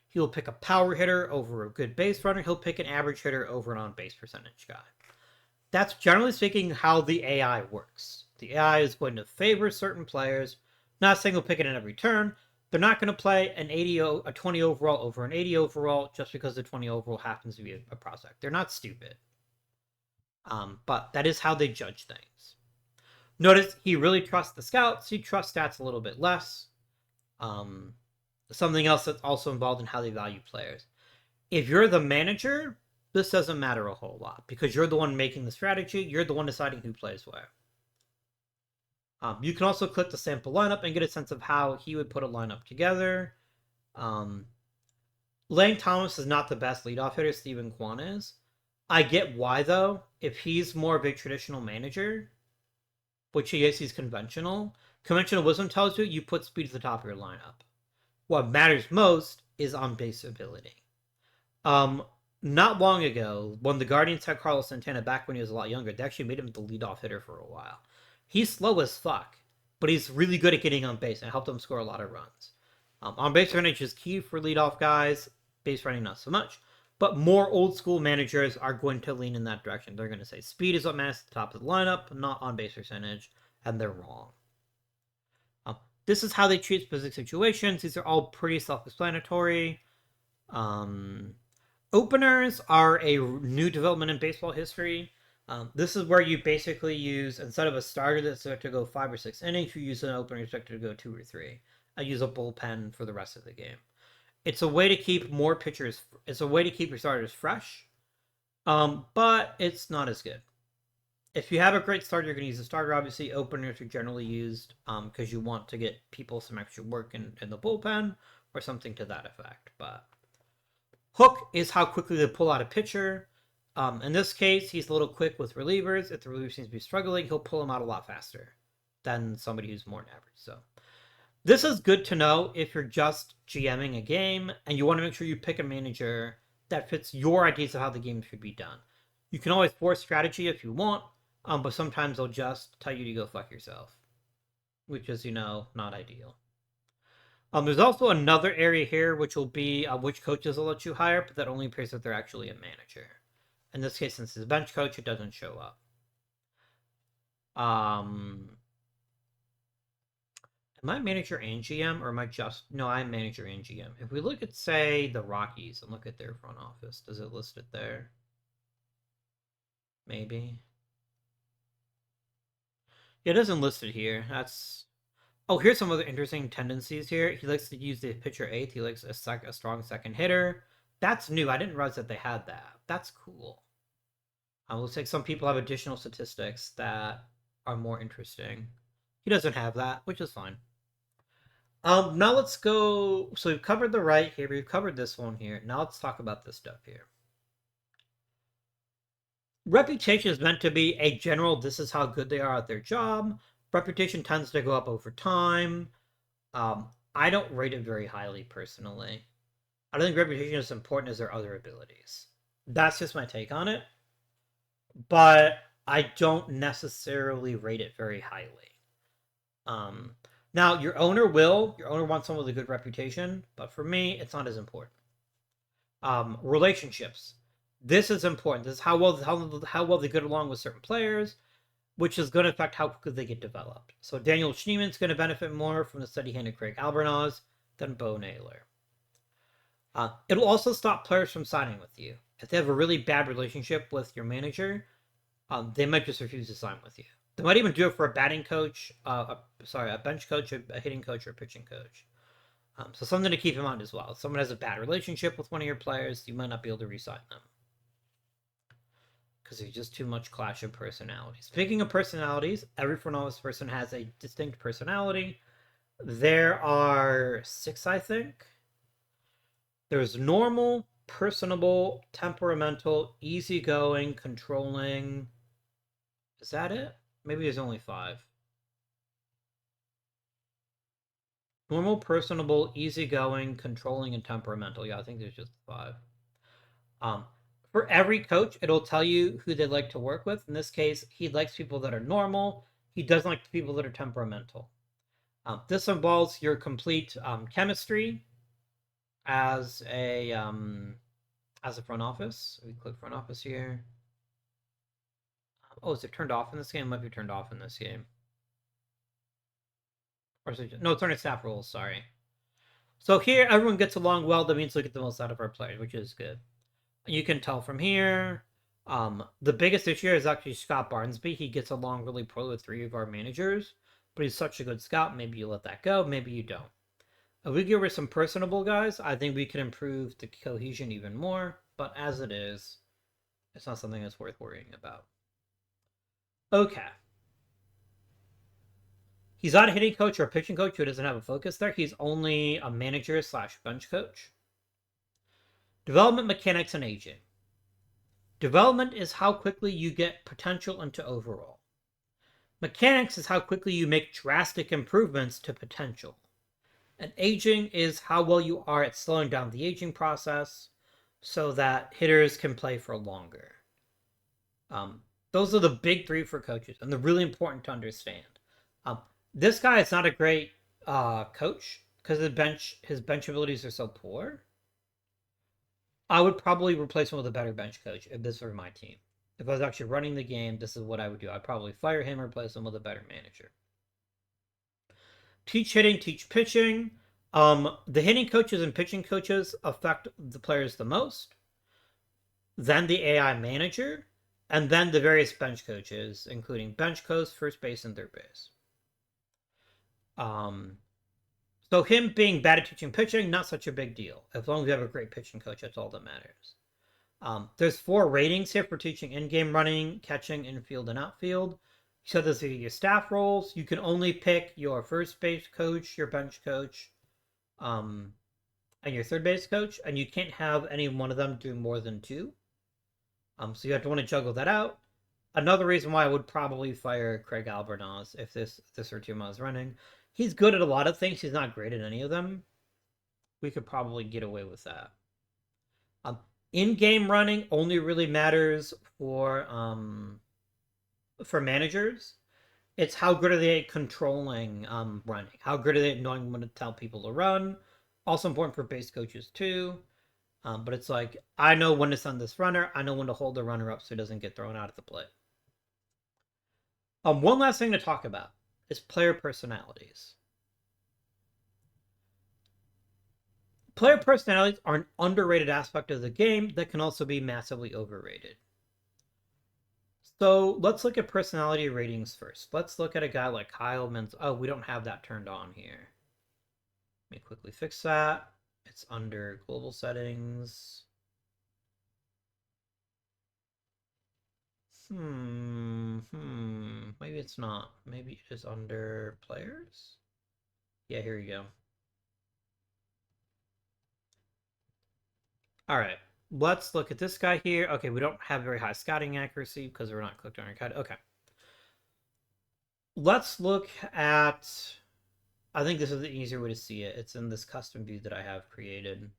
S1: He will pick a power hitter over a good base runner. He'll pick an average hitter over an on-base percentage guy. That's generally speaking how the AI works. The AI is going to favor certain players. Not saying they'll pick it in every turn. They're not going to play a 20 overall over an 80 overall just because the 20 overall happens to be a prospect. They're not stupid. But that is how they judge things. Notice he really trusts the scouts. He trusts stats a little bit less. Something else that's also involved in how they value players. If you're the manager, this doesn't matter a whole lot because you're the one making the strategy. You're the one deciding who plays where. You can also click the sample lineup and get a sense of how he would put a lineup together. Lane Thomas is not the best leadoff hitter. Steven Kwan is. I get why, though. If he's more of a traditional manager, which he is, he's conventional. Conventional wisdom tells you you put speed at the top of your lineup. What matters most is on-base ability. Not long ago, when the Guardians had Carlos Santana back when he was a lot younger, they actually made him the leadoff hitter for a while. He's slow as fuck, but he's really good at getting on base and helped him score a lot of runs. On-base percentage is key for leadoff guys. Base running not so much. But more old-school managers are going to lean in that direction. They're going to say speed is what matters at the top of the lineup, not on-base percentage, and they're wrong. This is how they treat specific situations. These are all pretty self-explanatory. Openers are a new development in baseball history. This is where you basically use, instead of a starter that's expected to go 5 or 6 innings, you use an opener expected to go 2 or 3. I use a bullpen for the rest of the game. It's a way to keep more pitchers. It's a way to keep your starters fresh, but it's not as good. If you have a great starter, you're going to use a starter. Obviously, openers are generally used because you want to get people some extra work in the bullpen or something to that effect. But hook is how quickly they pull out a pitcher. In this case, he's a little quick with relievers. If the reliever seems to be struggling, he'll pull him out a lot faster than somebody who's more than average. So this is good to know if you're just GMing a game and you want to make sure you pick a manager that fits your ideas of how the game should be done. You can always force strategy if you want, but sometimes they'll just tell you to go fuck yourself, which is, not ideal. There's also another area here, which will be which coaches will let you hire, but that only appears that they're actually a manager. In this case, since it's a bench coach, it doesn't show up. Am I manager and GM, or am I just... No, I'm manager and GM. If we look at, say, the Rockies and look at their front office, does it list it there? Maybe. Yeah, it doesn't list it here. That's... Oh, here's some other interesting tendencies here. He likes to use the pitcher eighth. He likes a strong second hitter. That's new. I didn't realize that they had that. That's cool. Looks like some people have additional statistics that are more interesting. He doesn't have that, which is fine. Now let's go. So we've covered the right here. We've covered this one here. Now let's talk about this stuff here. Reputation is meant to be a general, this is how good they are at their job. Reputation tends to go up over time. I don't rate it very highly, personally. I don't think reputation is as important as their other abilities. That's just my take on it. But I don't necessarily rate it very highly. Now, your owner wants someone with a good reputation, but for me, it's not as important. Relationships. This is important. This is how well they get along with certain players, which is going to affect how quickly they get developed. So Daniel Schneeman's going to benefit more from the steady-handed Craig Albornoz than Bo Naylor. It'll also stop players from signing with you. If they have a really bad relationship with your manager, they might just refuse to sign with you. They might even do it for a batting coach, a bench coach, a hitting coach, or a pitching coach. So something to keep in mind as well. If someone has a bad relationship with one of your players, you might not be able to re-sign them. Because there's just too much clash of personalities. Speaking of personalities, every front office person has a distinct personality. There are 6, I think. There's normal, personable, temperamental, easygoing, controlling. Is that it? Maybe there's only 5. Normal, personable, easygoing, controlling, and temperamental. Yeah, I think there's just 5. For every coach, it'll tell you who they'd like to work with. In this case, he likes people that are normal. He doesn't like people that are temperamental. This involves your complete chemistry as a front office. We click front office here. Oh, is it turned off in this game? It might be turned off in this game. Or is it, no, it's under staff rules, sorry. So here, everyone gets along well. That means we get the most out of our players, which is good. You can tell from here. The biggest issue here is actually Scott Barnsby. He gets along really poorly with 3 of our managers, but he's such a good scout. Maybe you let that go. Maybe you don't. If we get rid of some personable guys, I think we can improve the cohesion even more. But as it is, it's not something that's worth worrying about. Okay. He's not a hitting coach or a pitching coach who doesn't have a focus there. He's only a manager / bench coach. Development, mechanics, and aging. Development is how quickly you get potential into overall. Mechanics is how quickly you make drastic improvements to potential. And aging is how well you are at slowing down the aging process so that hitters can play for longer. Those are the big 3 for coaches, and they're really important to understand. This guy is not a great coach because his bench abilities are so poor. I would probably replace him with a better bench coach if this were my team. If I was actually running the game, this is what I would do. I'd probably fire him or replace him with a better manager. Teach hitting, teach pitching. The hitting coaches and pitching coaches affect the players the most. then the AI manager, and then the various bench coaches, including bench coach, first base, and third base. Um, so him being bad at teaching pitching, not such a big deal. As long as you have a great pitching coach, that's all that matters. There's 4 ratings here for teaching in-game running, catching, infield, and outfield. So there's your staff roles. You can only pick your first base coach, your bench coach, and your third base coach, and you can't have any one of them do more than 2. So you have to want to juggle that out. Another reason why I would probably fire Craig Albornoz if this or 2 months running. He's good at a lot of things. He's not great at any of them. We could probably get away with that. Um, in-game running only really matters for managers. It's how good are they at controlling running? How good are they at knowing when to tell people to run? Also important for base coaches too. But it's like, I know when to send this runner. I know when to hold the runner up so he doesn't get thrown out of the plate. One last thing to talk about is player personalities. Player personalities are an underrated aspect of the game that can also be massively overrated. So let's look at personality ratings first. Let's look at a guy like Kyle Menz. Oh, we don't have that turned on here. Let me quickly fix that. It's under global settings. Maybe it's not. Maybe it is under players. Yeah, here you go. All right. Let's look at this guy here. Okay, we don't have very high scouting accuracy because we're not clicked on our cut. Okay. Let's look at, I think this is the easier way to see it. It's in this custom view that I have created.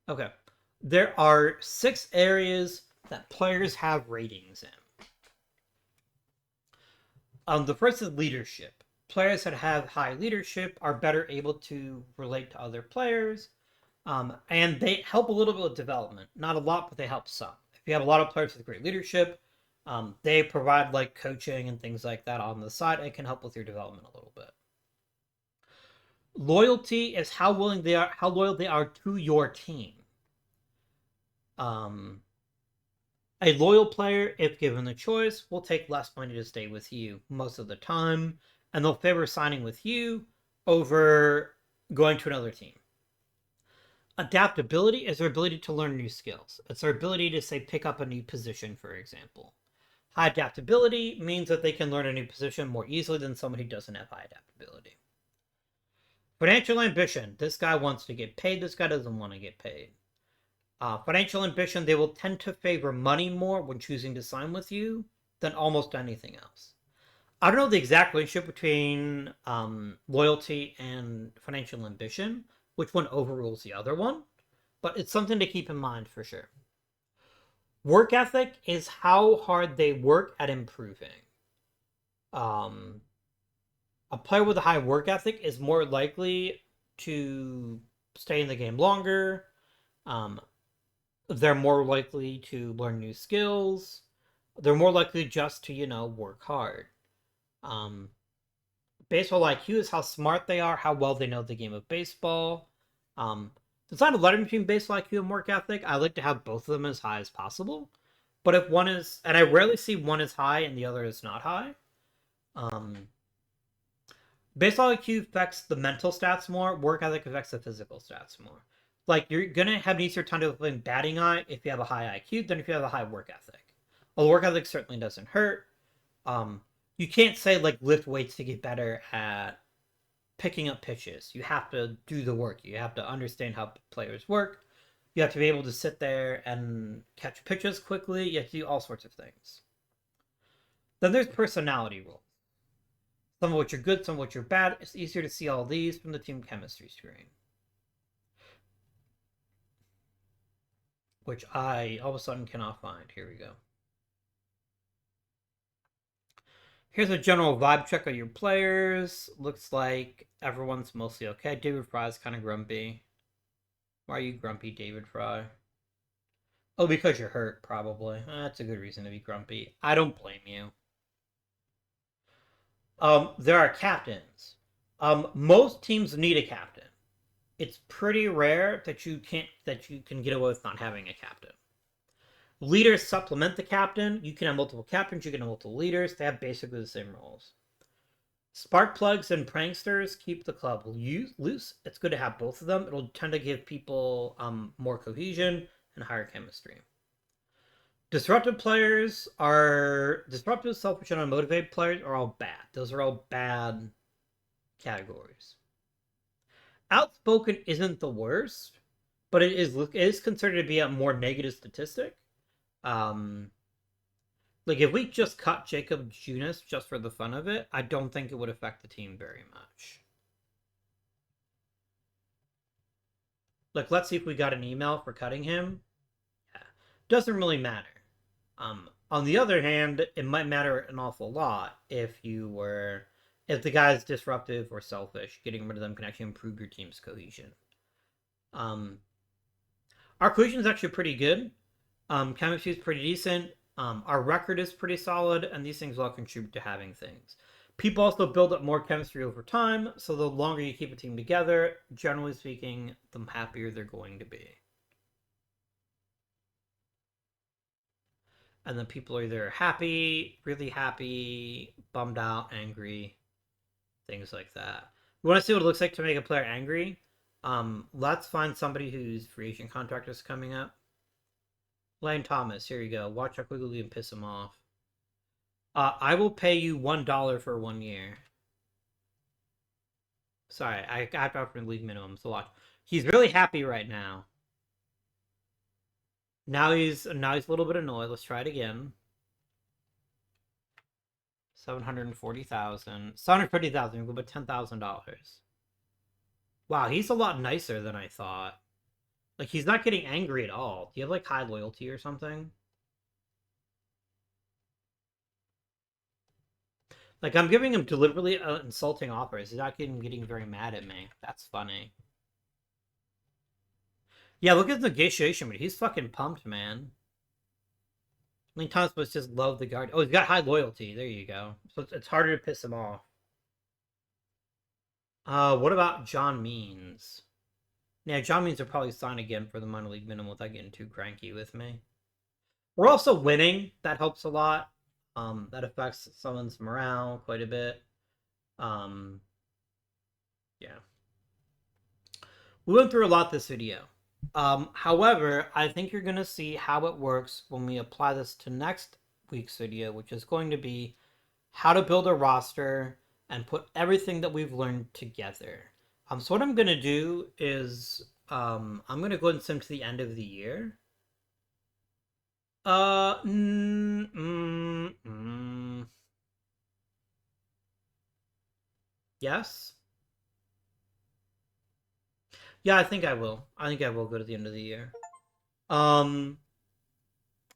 S1: Okay. There are 6 areas that players have ratings in. The first is leadership. Players that have high leadership are better able to relate to other players, and they help a little bit with development. Not a lot, but they help some. If you have a lot of players with great leadership, they provide like coaching and things like that on the side. It can help with your development a little bit. Loyalty is how loyal they are to your team. A loyal player, if given the choice, will take less money to stay with you most of the time, and they'll favor signing with you over going to another team. Adaptability is their ability to learn new skills. It's their ability to, say, pick up a new position, for example. High adaptability means that they can learn a new position more easily than somebody who doesn't have high adaptability. Financial ambition. This guy wants to get paid. This guy doesn't want to get paid. Financial ambition, they will tend to favor money more when choosing to sign with you than almost anything else. I don't know the exact relationship between loyalty and financial ambition, which one overrules the other one, but it's something to keep in mind for sure. Work ethic is how hard they work at improving. A player with a high work ethic is more likely to stay in the game longer. They're more likely to learn new skills. They're more likely just to, work hard. Baseball IQ is how smart they are, how well they know the game of baseball. There's not a line between baseball IQ and work ethic. I like to have both of them as high as possible. But if one is, and I rarely see one is high and the other is not high. Baseball IQ affects the mental stats more. Work ethic affects the physical stats more. Like, you're going to have an easier time developing batting eye if you have a high IQ than if you have a high work ethic. Well, work ethic certainly doesn't hurt. You can't say, like, lift weights to get better at picking up pitches. You have to do the work. You have to understand how players work. You have to be able to sit there and catch pitches quickly. You have to do all sorts of things. Then there's personality rules. Some of which are good, some of which are bad. It's easier to see all these from the team chemistry screen, which I all of a sudden cannot find. Here we go. Here's a general vibe check of your players. Looks like everyone's mostly okay. David Fry's kind of grumpy. Why are you grumpy, David Fry? Oh, because you're hurt, probably. That's a good reason to be grumpy. I don't blame you. There are captains. Most teams need a captain. It's pretty rare that you can get away with not having a captain. Leaders supplement the captain. You can have multiple captains, you can have multiple leaders. They have basically the same roles. Spark plugs and pranksters keep the club loose. It's good to have both of them. It'll tend to give people more cohesion and higher chemistry. Disruptive players are disruptive, selfish, and unmotivated players are all bad. Those are all bad categories. Outspoken isn't the worst, but it is considered to be a more negative statistic. Um, like if we just cut Jacob Junis just for the fun of it, I don't think it would affect the team very much. Like let's see if we got an email for cutting him. Yeah, doesn't really matter. On the other hand, it might matter an awful lot if the guy's disruptive or selfish. Getting rid of them can actually improve your team's cohesion. Um, our cohesion is actually pretty good. Chemistry is pretty decent. Our record is pretty solid, and these things all contribute to having things. People also build up more chemistry over time, so the longer you keep a team together, generally speaking, the happier they're going to be. And then people are either happy, really happy, bummed out, angry, things like that. You want to see what it looks like to make a player angry? Let's find somebody whose free agent contract is coming up. Lane Thomas, here you go. Watch how quickly you can piss him off. I will pay you $1 for 1 year. Sorry, I got out from league minimum, so watch. He's really happy right now. Now he's a little bit annoyed. Let's try it again. 740,000. 750,000. We'll put $10,000. Wow, he's a lot nicer than I thought. Like he's not getting angry at all. Do you have like high loyalty or something? Like I'm giving him deliberately insulting offers. He's not getting very mad at me. That's funny. Yeah, look at the negotiation. He's fucking pumped, man. I mean, Thomas must just love the guard. Oh, he's got high loyalty. There you go. So it's harder to piss him off. What about John Means? Yeah, John Means will probably sign again for the minor league minimum without getting too cranky with me. We're also winning. That helps a lot. That affects someone's morale quite a bit. Um, yeah. We went through a lot this video. However, I think you're going to see how it works when we apply this to next week's video, which is going to be how to build a roster and put everything that we've learned together. So what I'm going to do is I'm going to go ahead and sim to the end of the year. Yes. Yeah, I think I will. I think I will go to the end of the year. Um.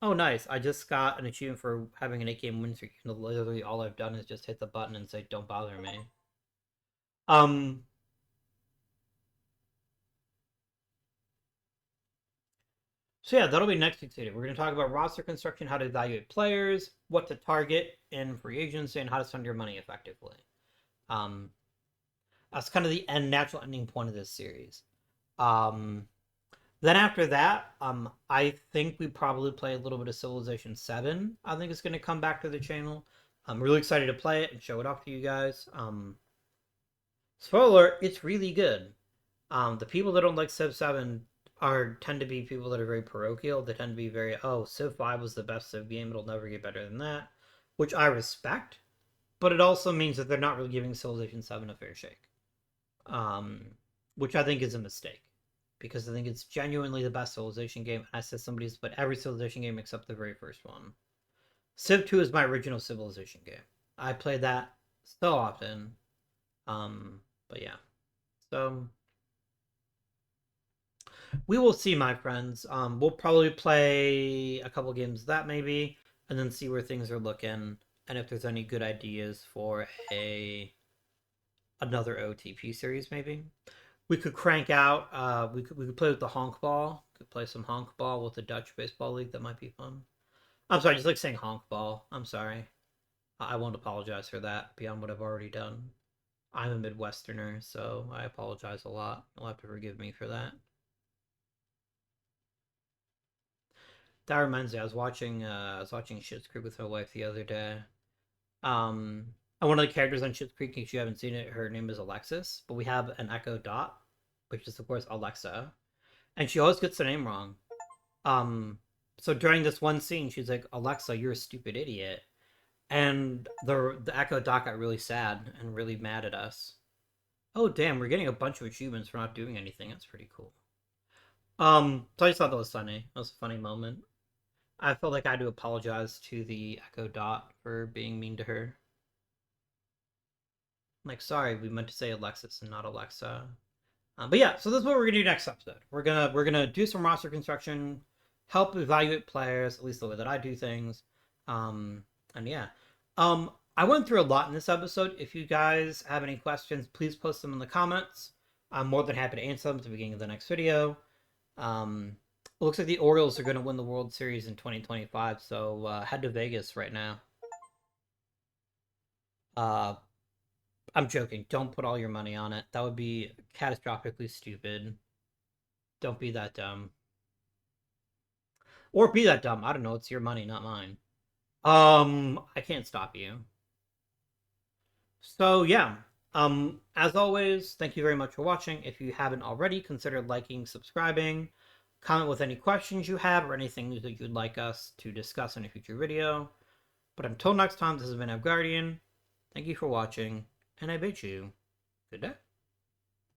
S1: Oh, nice. I just got an achievement for having an 8-game win streak. Literally, all I've done is just hit the button and say, "Don't bother me." Um. So yeah, that'll be next week's video. We're going to talk about roster construction, how to evaluate players, what to target in free agency, and how to spend your money effectively. Um. That's kind of the natural ending point of this series. Then after that, I think we probably play a little bit of Civilization 7. I think it's going to come back to the channel. I'm really excited to play it and show it off to you guys. Spoiler, it's really good. The people that don't like Civ 7 tend to be people that are very parochial. They tend to be very, oh, Civ 5 was the best Civ game. It'll never get better than that, which I respect. But it also means that they're not really giving Civilization 7 a fair shake, which I think is a mistake. Because I think it's genuinely the best Civilization game. I said somebody's put every Civilization game except the very first one. Civ 2 is my original Civilization game. I played that so often. But yeah. So we will see, my friends. We'll probably play a couple games of that maybe, and then see where things are looking, and if there's any good ideas for another OOTP series maybe. We could crank out. We could play with the honk ball. Could play some honk ball with the Dutch baseball league. That might be fun. I'm sorry, just like saying honk ball. I'm sorry. I won't apologize for that beyond what I've already done. I'm a Midwesterner, so I apologize a lot. You'll have to forgive me for that. That reminds me, I was watching Schitt's Creek with my wife the other day. Um, and one of the characters on Schitt's Creek, if you haven't seen it, her name is Alexis, but we have an Echo Dot, which is of course Alexa, and she always gets the name wrong. Um, so during this one scene, she's like, "Alexa, you're a stupid idiot," and the Echo Dot got really sad and really mad at us. Oh damn, we're getting a bunch of achievements for not doing anything. That's pretty cool. So I just thought that was funny. That was a funny moment. I felt like I had to apologize to the Echo Dot for being mean to her. Like, sorry, we meant to say Alexis and not Alexa. But yeah, so this is what we're gonna do next episode. We're gonna do some roster construction, help evaluate players, at least the way that I do things. Um, and yeah, I went through a lot in this episode. If you guys have any questions, please post them in the comments. I'm more than happy to answer them at the beginning of the next video. It looks like the Orioles are going to win the World Series in 2025, so head to Vegas right now. Uh, I'm joking. Don't put all your money on it. That would be catastrophically stupid. Don't be that dumb. Or be that dumb. I don't know. It's your money, not mine. I can't stop you. So yeah. As always, thank you very much for watching. If you haven't already, consider liking, subscribing, comment with any questions you have or anything that you'd like us to discuss in a future video. But until next time, this has been Guardian. Thank you for watching, and I bid you good day.